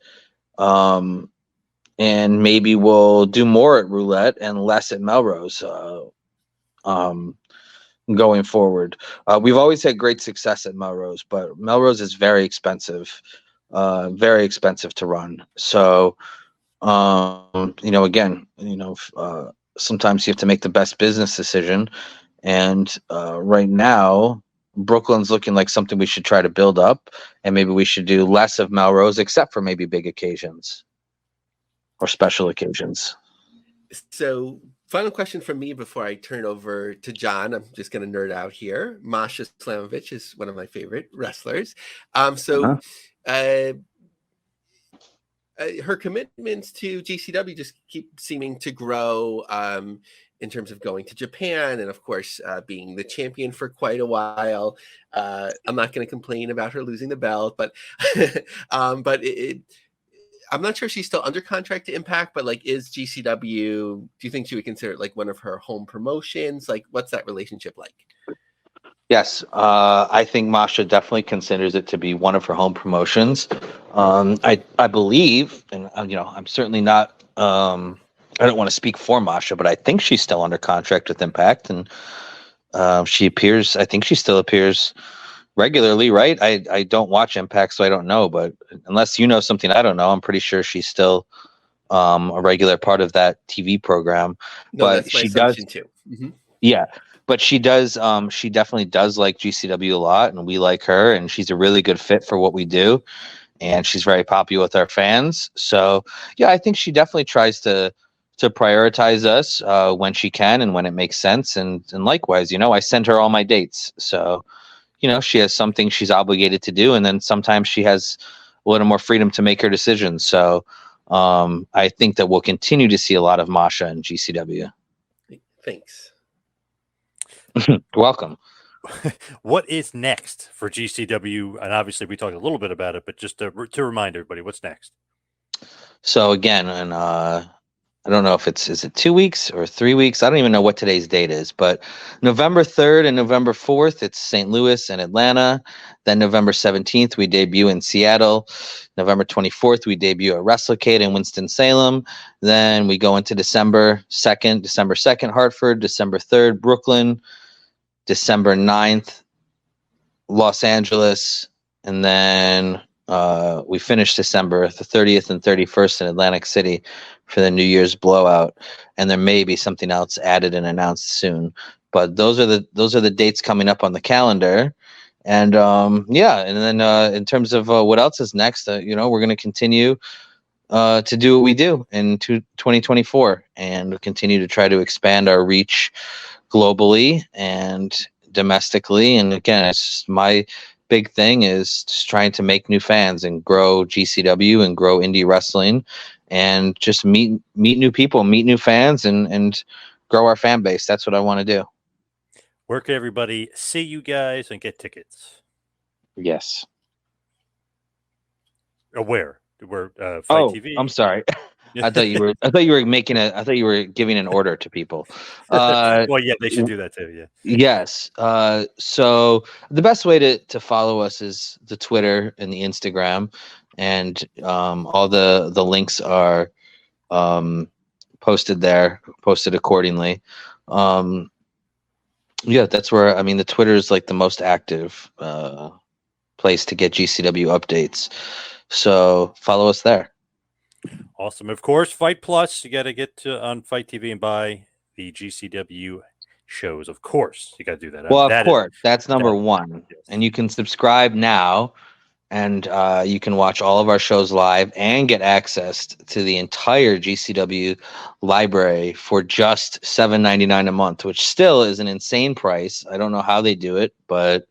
And maybe we'll do more at Roulette and less at Melrose going forward. We've always had great success at Melrose, but Melrose is very expensive to run. So, again, sometimes you have to make the best business decision. And right now, Brooklyn's looking like something we should try to build up, and maybe we should do less of Melrose, except for maybe big occasions or special occasions. So, final question from me before I turn over to John. I'm just going to nerd out here. Masha Slamovich is one of my favorite wrestlers. Her commitments to GCW just keep seeming to grow in terms of going to Japan and, of course, being the champion for quite a while. I'm not going to complain about her losing the belt, but I'm not sure if she's still under contract to Impact, but like, is GCW, do you think she would consider it like one of her home promotions? Like, what's that relationship like? Yes, I think Masha definitely considers it to be one of her home promotions. I believe, and I'm certainly not. I don't want to speak for Masha, but I think she's still under contract with Impact, and she appears. I think she still appears regularly, right? I don't watch Impact, so I don't know. But unless you know something I don't know, I'm pretty sure she's still a regular part of that TV program. No, but that's my she assumption does too. Mm-hmm. Yeah. But she does. She definitely does like GCW a lot, and we like her, and she's a really good fit for what we do, and she's very popular with our fans. So yeah, I think she definitely tries to prioritize us when she can and when it makes sense, and likewise, I send her all my dates, so she has something she's obligated to do, and then sometimes she has a little more freedom to make her decisions. So I think that we'll continue to see a lot of Masha in GCW. Thanks. Welcome. What is next for GCW? And obviously we talked a little bit about it, but just to remind everybody, what's next? So again, and I don't know if is it 2 weeks or 3 weeks? I don't even know what today's date is, but November 3rd and November 4th, it's St. Louis and Atlanta. Then November 17th, we debut in Seattle. November 24th, we debut at WrestleCade in Winston-Salem. Then we go into December 2nd, Hartford. December 3rd, Brooklyn. December 9th, Los Angeles. And then We finished December the 30th and 31st in Atlantic City for the New Year's blowout, and there may be something else added and announced soon. But those are the dates coming up on the calendar. And yeah, and then in terms of what else is next, we're going to continue to do what we do in 2024 and continue to try to expand our reach globally and domestically. And again, it's just my big thing is just trying to make new fans and grow GCW and grow indie wrestling and just meet new people, meet new fans, and grow our fan base. That's what I want to do. Where can everybody see you guys and get tickets? Yes. Where? Fight TV? I'm sorry. I thought you were giving an order to people. Well, yeah, they should do that too. Yeah. Yes. So the best way to follow us is the Twitter and the Instagram, and all the links are posted there, posted accordingly. Yeah, that's where the Twitter is like the most active place to get GCW updates. So follow us there. Awesome. Of course, Fight Plus. You got to get on Fight TV and buy the GCW shows. Of course, you got to do that. Well, of course, that's number one. Yes. And you can subscribe now, and you can watch all of our shows live and get access to the entire GCW library for just $7.99 a month, which still is an insane price. I don't know how they do it, but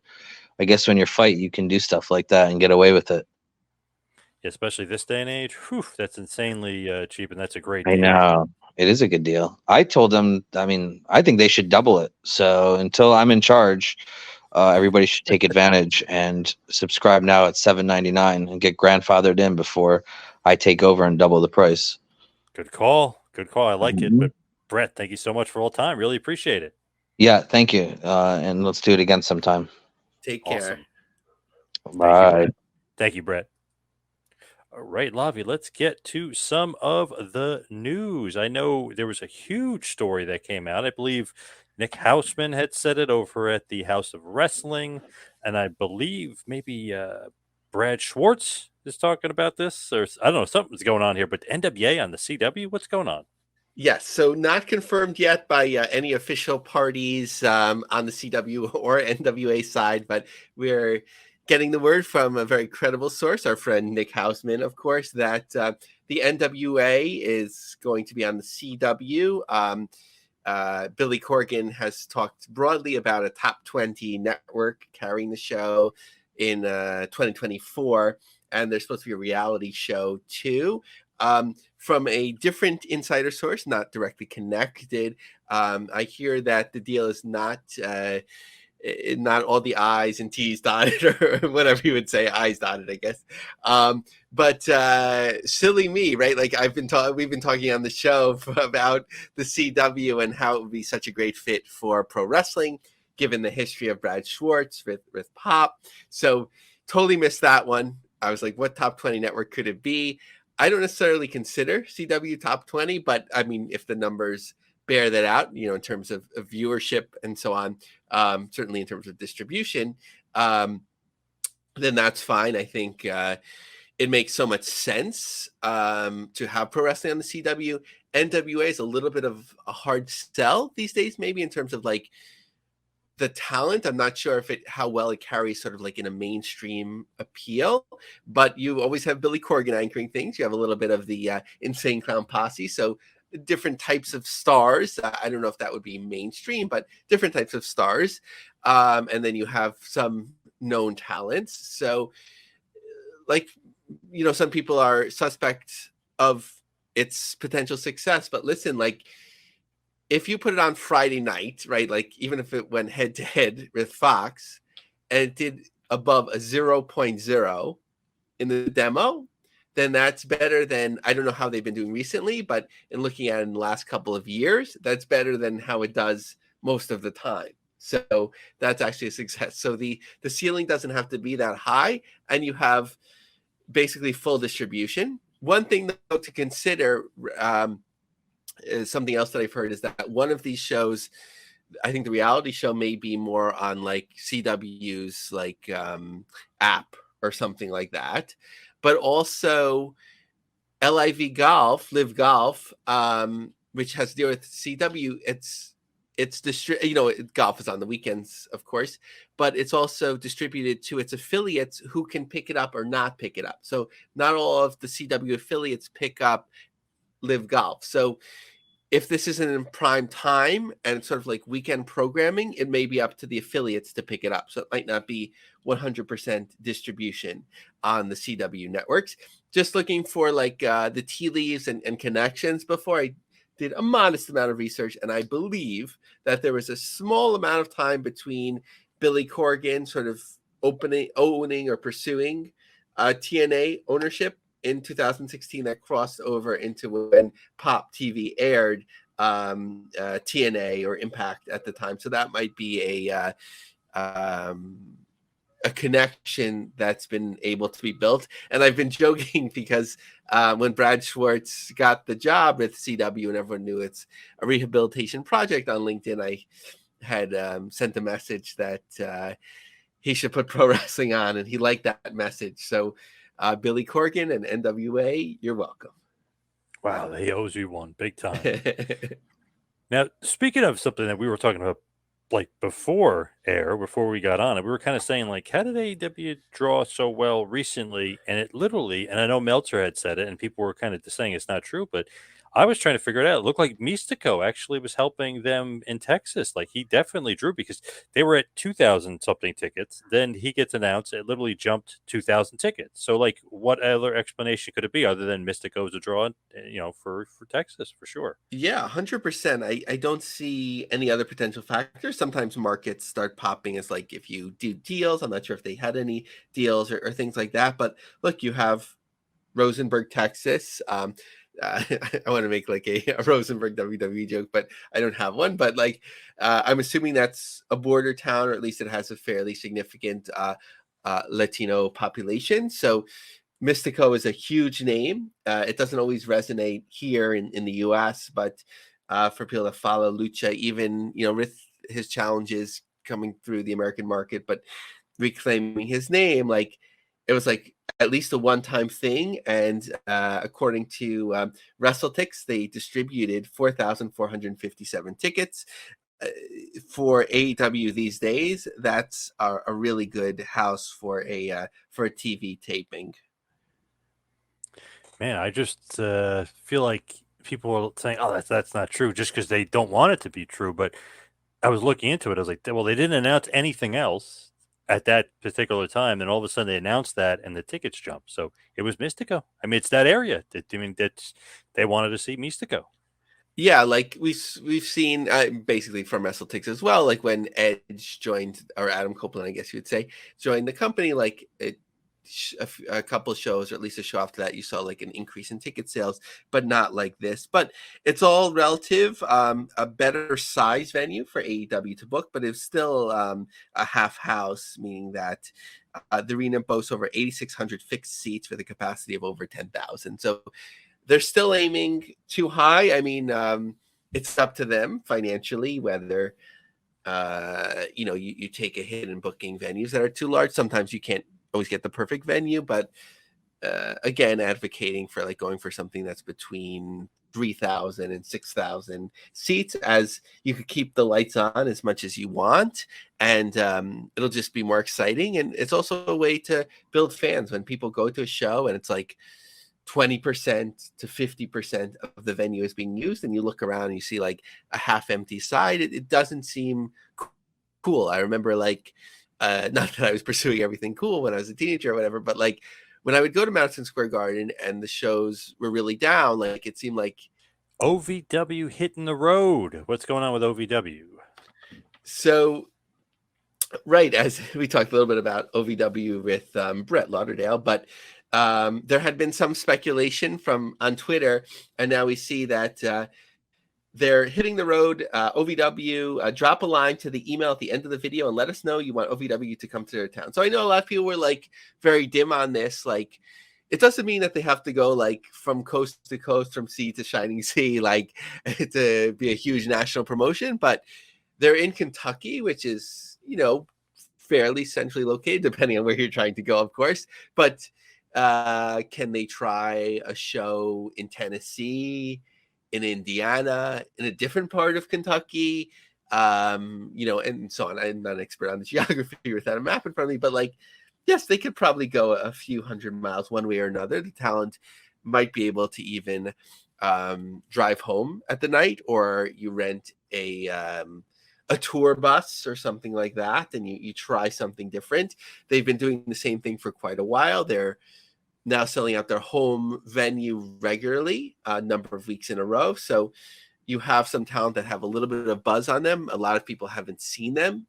I guess when you're Fight, you can do stuff like that and get away with it. Especially this day and age, that's insanely cheap, and that's a great deal. I know. It is a good deal. I told them, I think they should double it. So until I'm in charge, everybody should take advantage and subscribe now at $7.99 and get grandfathered in before I take over and double the price. Good call. Good call. I like it. But Brett, thank you so much for all time. Really appreciate it. Yeah, thank you. And let's do it again sometime. Take care. Awesome. Bye. Thank you, Brett. All right, Lavi, let's get to some of the news. I know there was a huge story that came out. I believe Nick Hausman had said it over at the House of Wrestling, and I believe maybe Brad Schwartz is talking about this. Or I don't know, something's going on here, but NWA on the CW, what's going on? Yes, so not confirmed yet by any official parties on the CW or NWA side, but we're getting the word from a very credible source, our friend Nick Hausman, of course, that the NWA is going to be on the CW. Billy Corgan has talked broadly about a top 20 network carrying the show in 2024, and there's supposed to be a reality show too. From a different insider source, not directly connected, I hear that the deal is not all the I's and T's dotted, or whatever you would say, I's dotted, I guess. But silly me, right? Like we've been talking on the show about the CW and how it would be such a great fit for pro wrestling, given the history of Brad Schwartz with Pop. So totally missed that one. I was like, what top 20 network could it be? I don't necessarily consider CW top 20, but I mean, if the numbers bear that out, in terms of viewership and so on, certainly in terms of distribution, then that's fine. I think it makes so much sense to have pro wrestling on the CW. NWA is a little bit of a hard sell these days, maybe in terms of like the talent. I'm not sure how well it carries sort of like in a mainstream appeal, but you always have Billy Corgan anchoring things. You have a little bit of the Insane Clown Posse. So different types of stars. I don't know if that would be mainstream, but different types of stars. And then you have some known talents. So like, some people are suspect of its potential success, but listen, like if you put it on Friday night, right? Like even if it went head to head with Fox and it did above a 0.0 in the demo, then that's better than, I don't know how they've been doing recently, but in looking at it in the last couple of years, that's better than how it does most of the time. So that's actually a success. So the ceiling doesn't have to be that high, and you have basically full distribution. One thing though to consider, is something else that I've heard, is that one of these shows, I think the reality show may be more on like CW's like app or something like that. But also LIV Golf, Live Golf, which has to do with CW. Golf is on the weekends, of course, but it's also distributed to its affiliates who can pick it up or not pick it up. So not all of the CW affiliates pick up Live Golf. So if this isn't in prime time and it's sort of like weekend programming, it may be up to the affiliates to pick it up. So it might not be 100% distribution on the CW networks. Just looking for like the tea leaves and connections before I did a modest amount of research, and I believe that there was a small amount of time between Billy Corgan sort of owning or pursuing TNA ownership in 2016 that crossed over into when Pop TV aired TNA or Impact at the time. So that might be a connection that's been able to be built. And I've been joking because when Brad Schwartz got the job with CW and everyone knew it's a rehabilitation project on LinkedIn, I had sent a message that he should put pro wrestling on, and he liked that message. So Billy Corgan and NWA, you're welcome. Wow, he owes you one big time. Now, speaking of something that we were talking about like before we got on, and we were kind of saying like, how did AEW draw so well recently? And it literally, and I know Meltzer had said it and people were kind of saying it's not true, but I was trying to figure it out. It looked like Mystico actually was helping them in Texas. Like he definitely drew because they were at 2,000 something tickets. Then he gets announced. It literally jumped 2,000 tickets. So like what other explanation could it be other than Mystico is a draw, for Texas for sure. Yeah, 100%. I don't see any other potential factors. Sometimes markets start popping as like if you do deals. I'm not sure if they had any deals or things like that. But look, you have Rosenberg, Texas. I want to make like a Rosenberg WWE joke, but I don't have one. But like, I'm assuming that's a border town, or at least it has a fairly significant Latino population. So Mystico is a huge name. It doesn't always resonate here in the U.S., but for people that follow Lucha, even with his challenges coming through the American market, but reclaiming his name, like it was like at least a one-time thing. And according to WrestleTix, they distributed 4,457 tickets. For AEW these days, that's a really good house for a TV taping. Man, I just feel like people are saying, "Oh, that's not true," just because they don't want it to be true. But I was looking into it. I was like, "Well, they didn't announce anything else at that particular time, and all of a sudden they announced that, and the tickets jumped." So it was Mystico. I mean, it's that area. They wanted to see Mystico. Yeah, like we've seen basically from WrestleTix as well. Like when Edge joined, or Adam Copeland, I guess you would say, joined the company, like a couple of shows, or at least a show after that, you saw like an increase in ticket sales, but not like this. But it's all relative. A better size venue for AEW to book, but it's still a half house, meaning that the arena boasts over 8,600 fixed seats with a capacity of over 10,000. So they're still aiming too high. I mean, it's up to them financially whether you take a hit in booking venues that are too large. Sometimes you can't always get the perfect venue, but again, advocating for like going for something that's between 3,000 and 6,000 seats, as you could keep the lights on as much as you want, and it'll just be more exciting. And it's also a way to build fans when people go to a show and it's like 20% to 50% of the venue is being used, and you look around and you see like a half empty side. It doesn't seem cool. I remember like not that I was pursuing everything cool when I was a teenager or whatever, but like when I would go to Madison Square Garden and the shows were really down, like it seemed like OVW hitting the road. What's going on with OVW? So, right, as we talked a little bit about OVW with Brett Lauderdale, but there had been some speculation on Twitter, and now we see that they're hitting the road. OVW, drop a line to the email at the end of the video and let us know you want OVW to come to their town. So I know a lot of people were like very dim on this. Like, it doesn't mean that they have to go like from coast to coast, from sea to shining sea, like to be a huge national promotion. But they're in Kentucky, which is, fairly centrally located, depending on where you're trying to go, of course. But can they try a show in Tennessee, in Indiana, in a different part of Kentucky? And so on. I'm not an expert on the geography without a map in front of me, but like, yes, they could probably go a few hundred miles one way or another. The talent might be able to even drive home at the night, or you rent a tour bus or something like that, and you try something different. They've been doing the same thing for quite a while. They're now selling out their home venue regularly, a number of weeks in a row. So you have some talent that have a little bit of buzz on them. A lot of people haven't seen them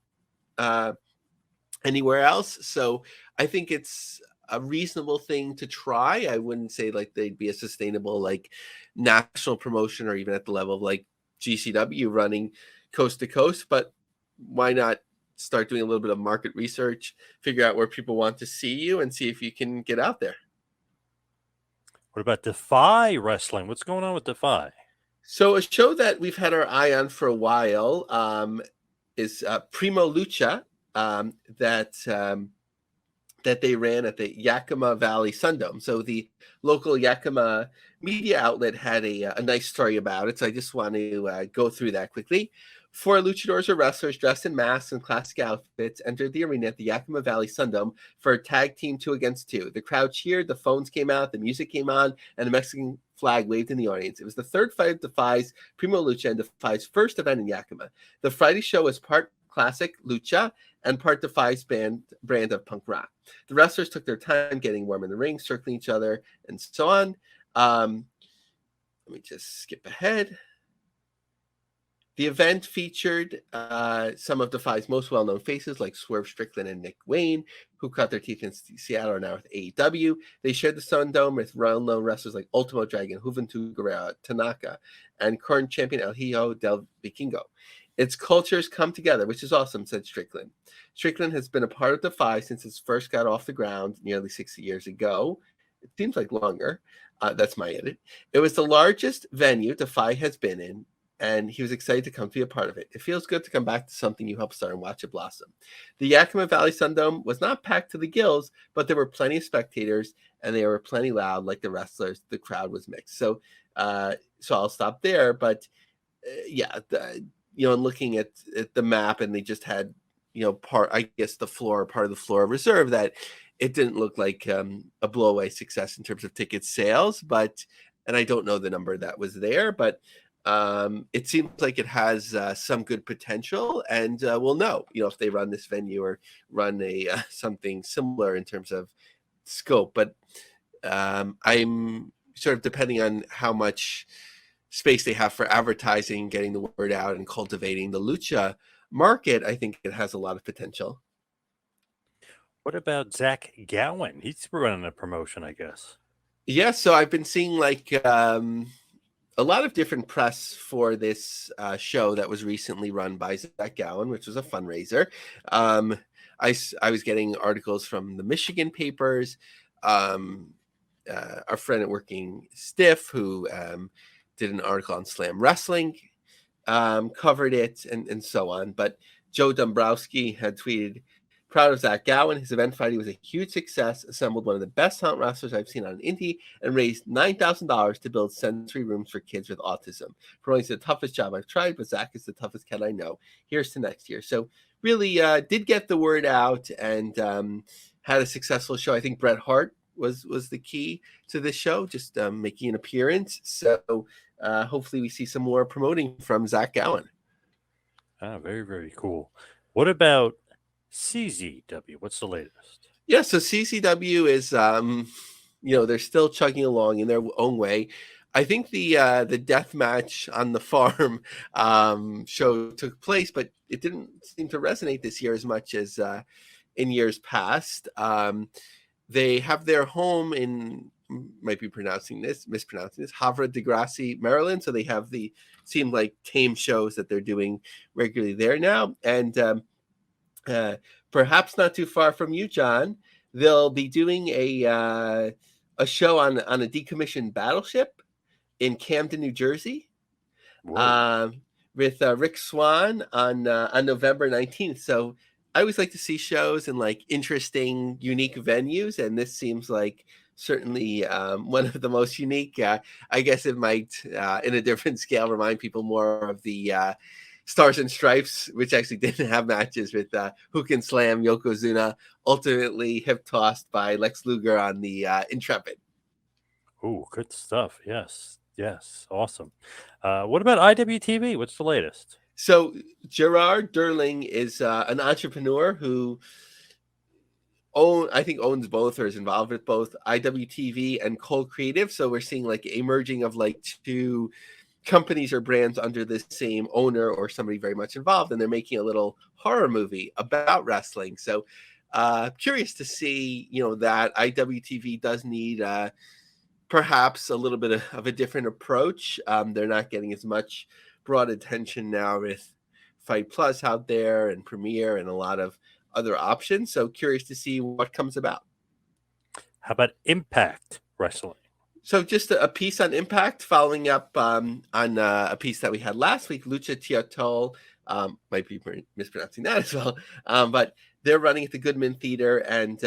anywhere else. So I think it's a reasonable thing to try. I wouldn't say like they'd be a sustainable like national promotion or even at the level of like GCW running coast to coast, but why not start doing a little bit of market research, figure out where people want to see you, and see if you can get out there. What about Defy Wrestling? What's going on with Defy? So a show that we've had our eye on for a while is Primo Lucha that they ran at the Yakima Valley Sundome. So the local Yakima media outlet had a nice story about it. So I just want to go through that quickly. 4 luchadors or wrestlers dressed in masks and classic outfits entered the arena at the Yakima Valley Sundome for a tag team 2 against 2. The crowd cheered, the phones came out, the music came on, and the Mexican flag waved in the audience. It was the third fight of Defy's Primo Lucha and Defy's first event in Yakima. The Friday show was part classic lucha and part Defy's brand of punk rock. The wrestlers took their time getting warm in the ring, circling each other, and so on. Let me just skip ahead. The event featured some of Defy's most well-known faces like Swerve Strickland and Nick Wayne, who cut their teeth in Seattle are now with AEW. They shared the Sundome with well-known wrestlers like Ultimo Dragon, Juventud Guerrera, Tanaka, and current champion El Hijo del Vikingo. Its cultures come together, which is awesome, said Strickland. Strickland has been a part of Defy since it first got off the ground nearly 60 years ago. It seems like longer. That's my edit. It was the largest venue Defy has been in, and he was excited to come to be a part of it. It feels good to come back to something you helped start and watch it blossom. The Yakima Valley Sundome was not packed to the gills, but there were plenty of spectators, and they were plenty loud like the wrestlers. The crowd was mixed. So I'll stop there. But and looking at the map, and they just had, part of the floor of reserve, that it didn't look like a blowaway success in terms of ticket sales. And I don't know the number that was there, but it seems like it has some good potential, and we'll know, if they run this venue or run something similar in terms of scope. But I'm sort of depending on how much space they have for advertising, getting the word out, and cultivating the lucha market. I think it has a lot of potential. What about Zach Gowen? He's running a promotion, I guess. Yeah, so I've been seeing like a lot of different press for this show that was recently run by Zach Gowen, which was a fundraiser. I was getting articles from the Michigan papers. Our friend at Working Stiff, who did an article on Slam Wrestling, covered it, and so on. But Joe Dombrowski had tweeted, "Proud of Zach Gowen. His event Friday was a huge success, assembled one of the best talent wrestlers I've seen on an indie, and raised $9,000 to build sensory rooms for kids with autism. Probably the toughest job I've tried, but Zach is the toughest cat I know. Here's to next year." So really did get the word out, and had a successful show. I think Bret Hart was the key to this show, just making an appearance. So hopefully we see some more promoting from Zach Gowen. Very, very cool. What about CZW? What's the latest? Yeah, so CZW is, they're still chugging along in their own way. I think the death match on the farm show took place, but it didn't seem to resonate this year as much as in years past. They have their home in, might be mispronouncing this, Havre de Grace, Maryland. So they have seem like tame shows that they're doing regularly there now. And perhaps not too far from you, John, they'll be doing a show on a decommissioned battleship in Camden, New Jersey, with Rick Swan on November 19th. So I always like to see shows in like interesting, unique venues, and this seems like certainly one of the most unique. I guess it might, in a different scale, remind people more of the Stars and Stripes, which actually didn't have matches with Who Can Slam, Yokozuna, ultimately hip tossed by Lex Luger on the Intrepid. Oh, good stuff. Yes. Awesome. What about IWTV? What's the latest? So Gerard Derling is an entrepreneur who owns both or is involved with both IWTV and Cold Creative. So we're seeing like a merging of like two companies or brands under the same owner or somebody very much involved, and they're making a little horror movie about wrestling. So curious to see, that IWTV does need perhaps a little bit of a different approach. They're not getting as much broad attention now with Fight Plus out there and Premiere and a lot of other options. So curious to see what comes about. How about Impact Wrestling? So just a piece on Impact, following up on a piece that we had last week. Lucha Teatol, might be mispronouncing that as well, but they're running at the Goodman Theater, and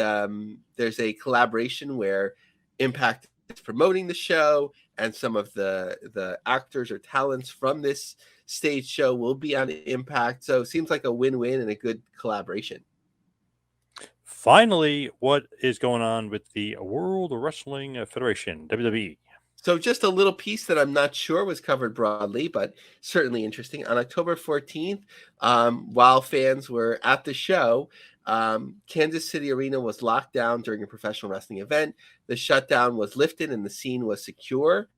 there's a collaboration where Impact is promoting the show, and some of the actors or talents from this stage show will be on Impact. So it seems like a win-win and a good collaboration. Finally, what is going on with the World Wrestling Federation, WWE? So just a little piece that I'm not sure was covered broadly, but certainly interesting. On October 14th, while fans were at the show, Kansas City Arena was locked down during a professional wrestling event. The shutdown was lifted and the scene was secure.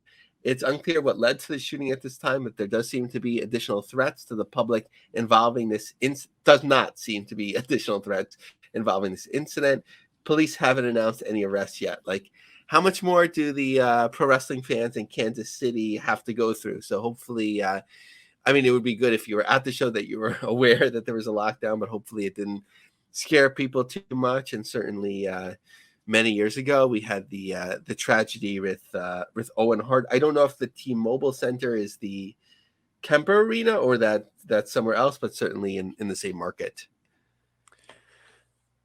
It's unclear what led to the shooting at this time, but there does seem to be additional threats to the public involving this. Does not seem to be additional threats involving this incident. Police haven't announced any arrests yet. Like, how much more do the pro wrestling fans in Kansas City have to go through? So hopefully, it would be good if you were at the show that you were aware that there was a lockdown, but hopefully it didn't scare people too much. And certainly many years ago, we had the tragedy with Owen Hart. I don't know if the T-Mobile Center is the Kemper Arena or that's somewhere else, but certainly in the same market.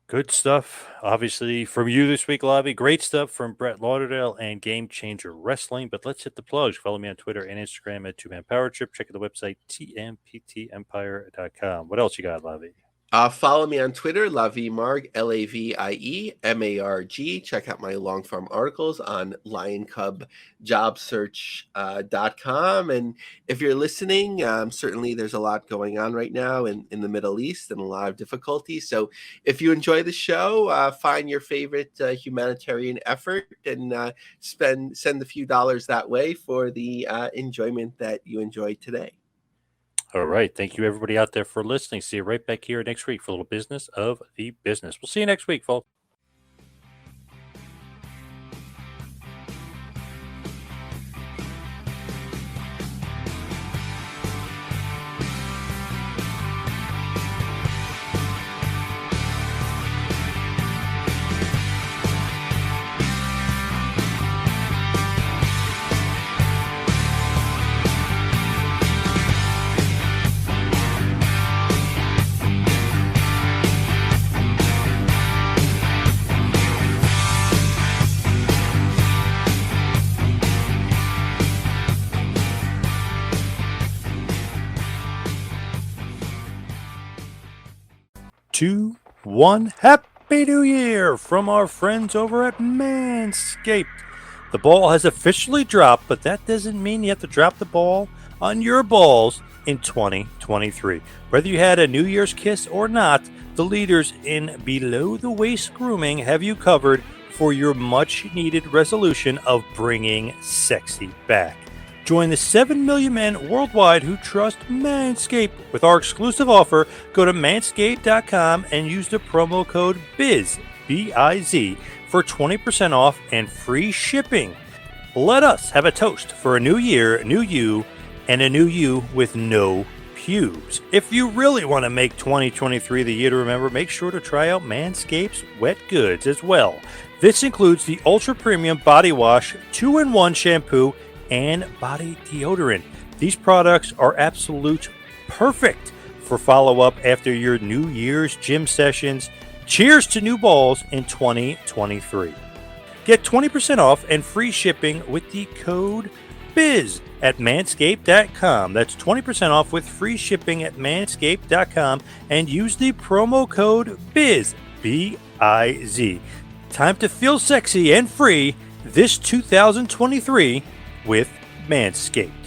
Good stuff, obviously, from you this week, Lavi. Great stuff from Brett Lauderdale and Game Changer Wrestling. But let's hit the plugs. Follow me on Twitter and Instagram at 2Man Power Trip. Check out the website, tmptempire.com. What else you got, Lavi? Follow me on Twitter, LaVieMarg, LAVIEMARG. Check out my long form articles on LionCubJobSearch.com. And if you're listening, certainly there's a lot going on right now in the Middle East and a lot of difficulties. So if you enjoy the show, find your favorite humanitarian effort and send a few dollars that way for the enjoyment that you enjoyed today. All right. Thank you, everybody out there, for listening. See you right back here next week for a little business of the business. We'll see you next week, folks. Two, one, Happy New Year from our friends over at Manscaped. The ball has officially dropped, but that doesn't mean you have to drop the ball on your balls in 2023. Whether you had a New Year's kiss or not, the leaders in below-the-waist grooming have you covered for your much-needed resolution of bringing sexy back. Join the 7 million men worldwide who trust Manscaped. With our exclusive offer, go to manscaped.com and use the promo code BIZ, B-I-Z, for 20% off and free shipping. Let us have a toast for a new year, new you, and a new you with no pubes. If you really want to make 2023 the year to remember, make sure to try out Manscaped's wet goods as well. This includes the Ultra Premium Body Wash, 2-in-1 shampoo, and body deodorant. These products are absolute perfect for follow-up after your New Year's gym sessions. Cheers to new balls in 2023. Get 20% off and free shipping with the code BIZ at manscaped.com. That's 20% off with free shipping at manscaped.com and use the promo code BIZ, B-I-Z. Time to feel sexy and free this 2023 with Manscaped.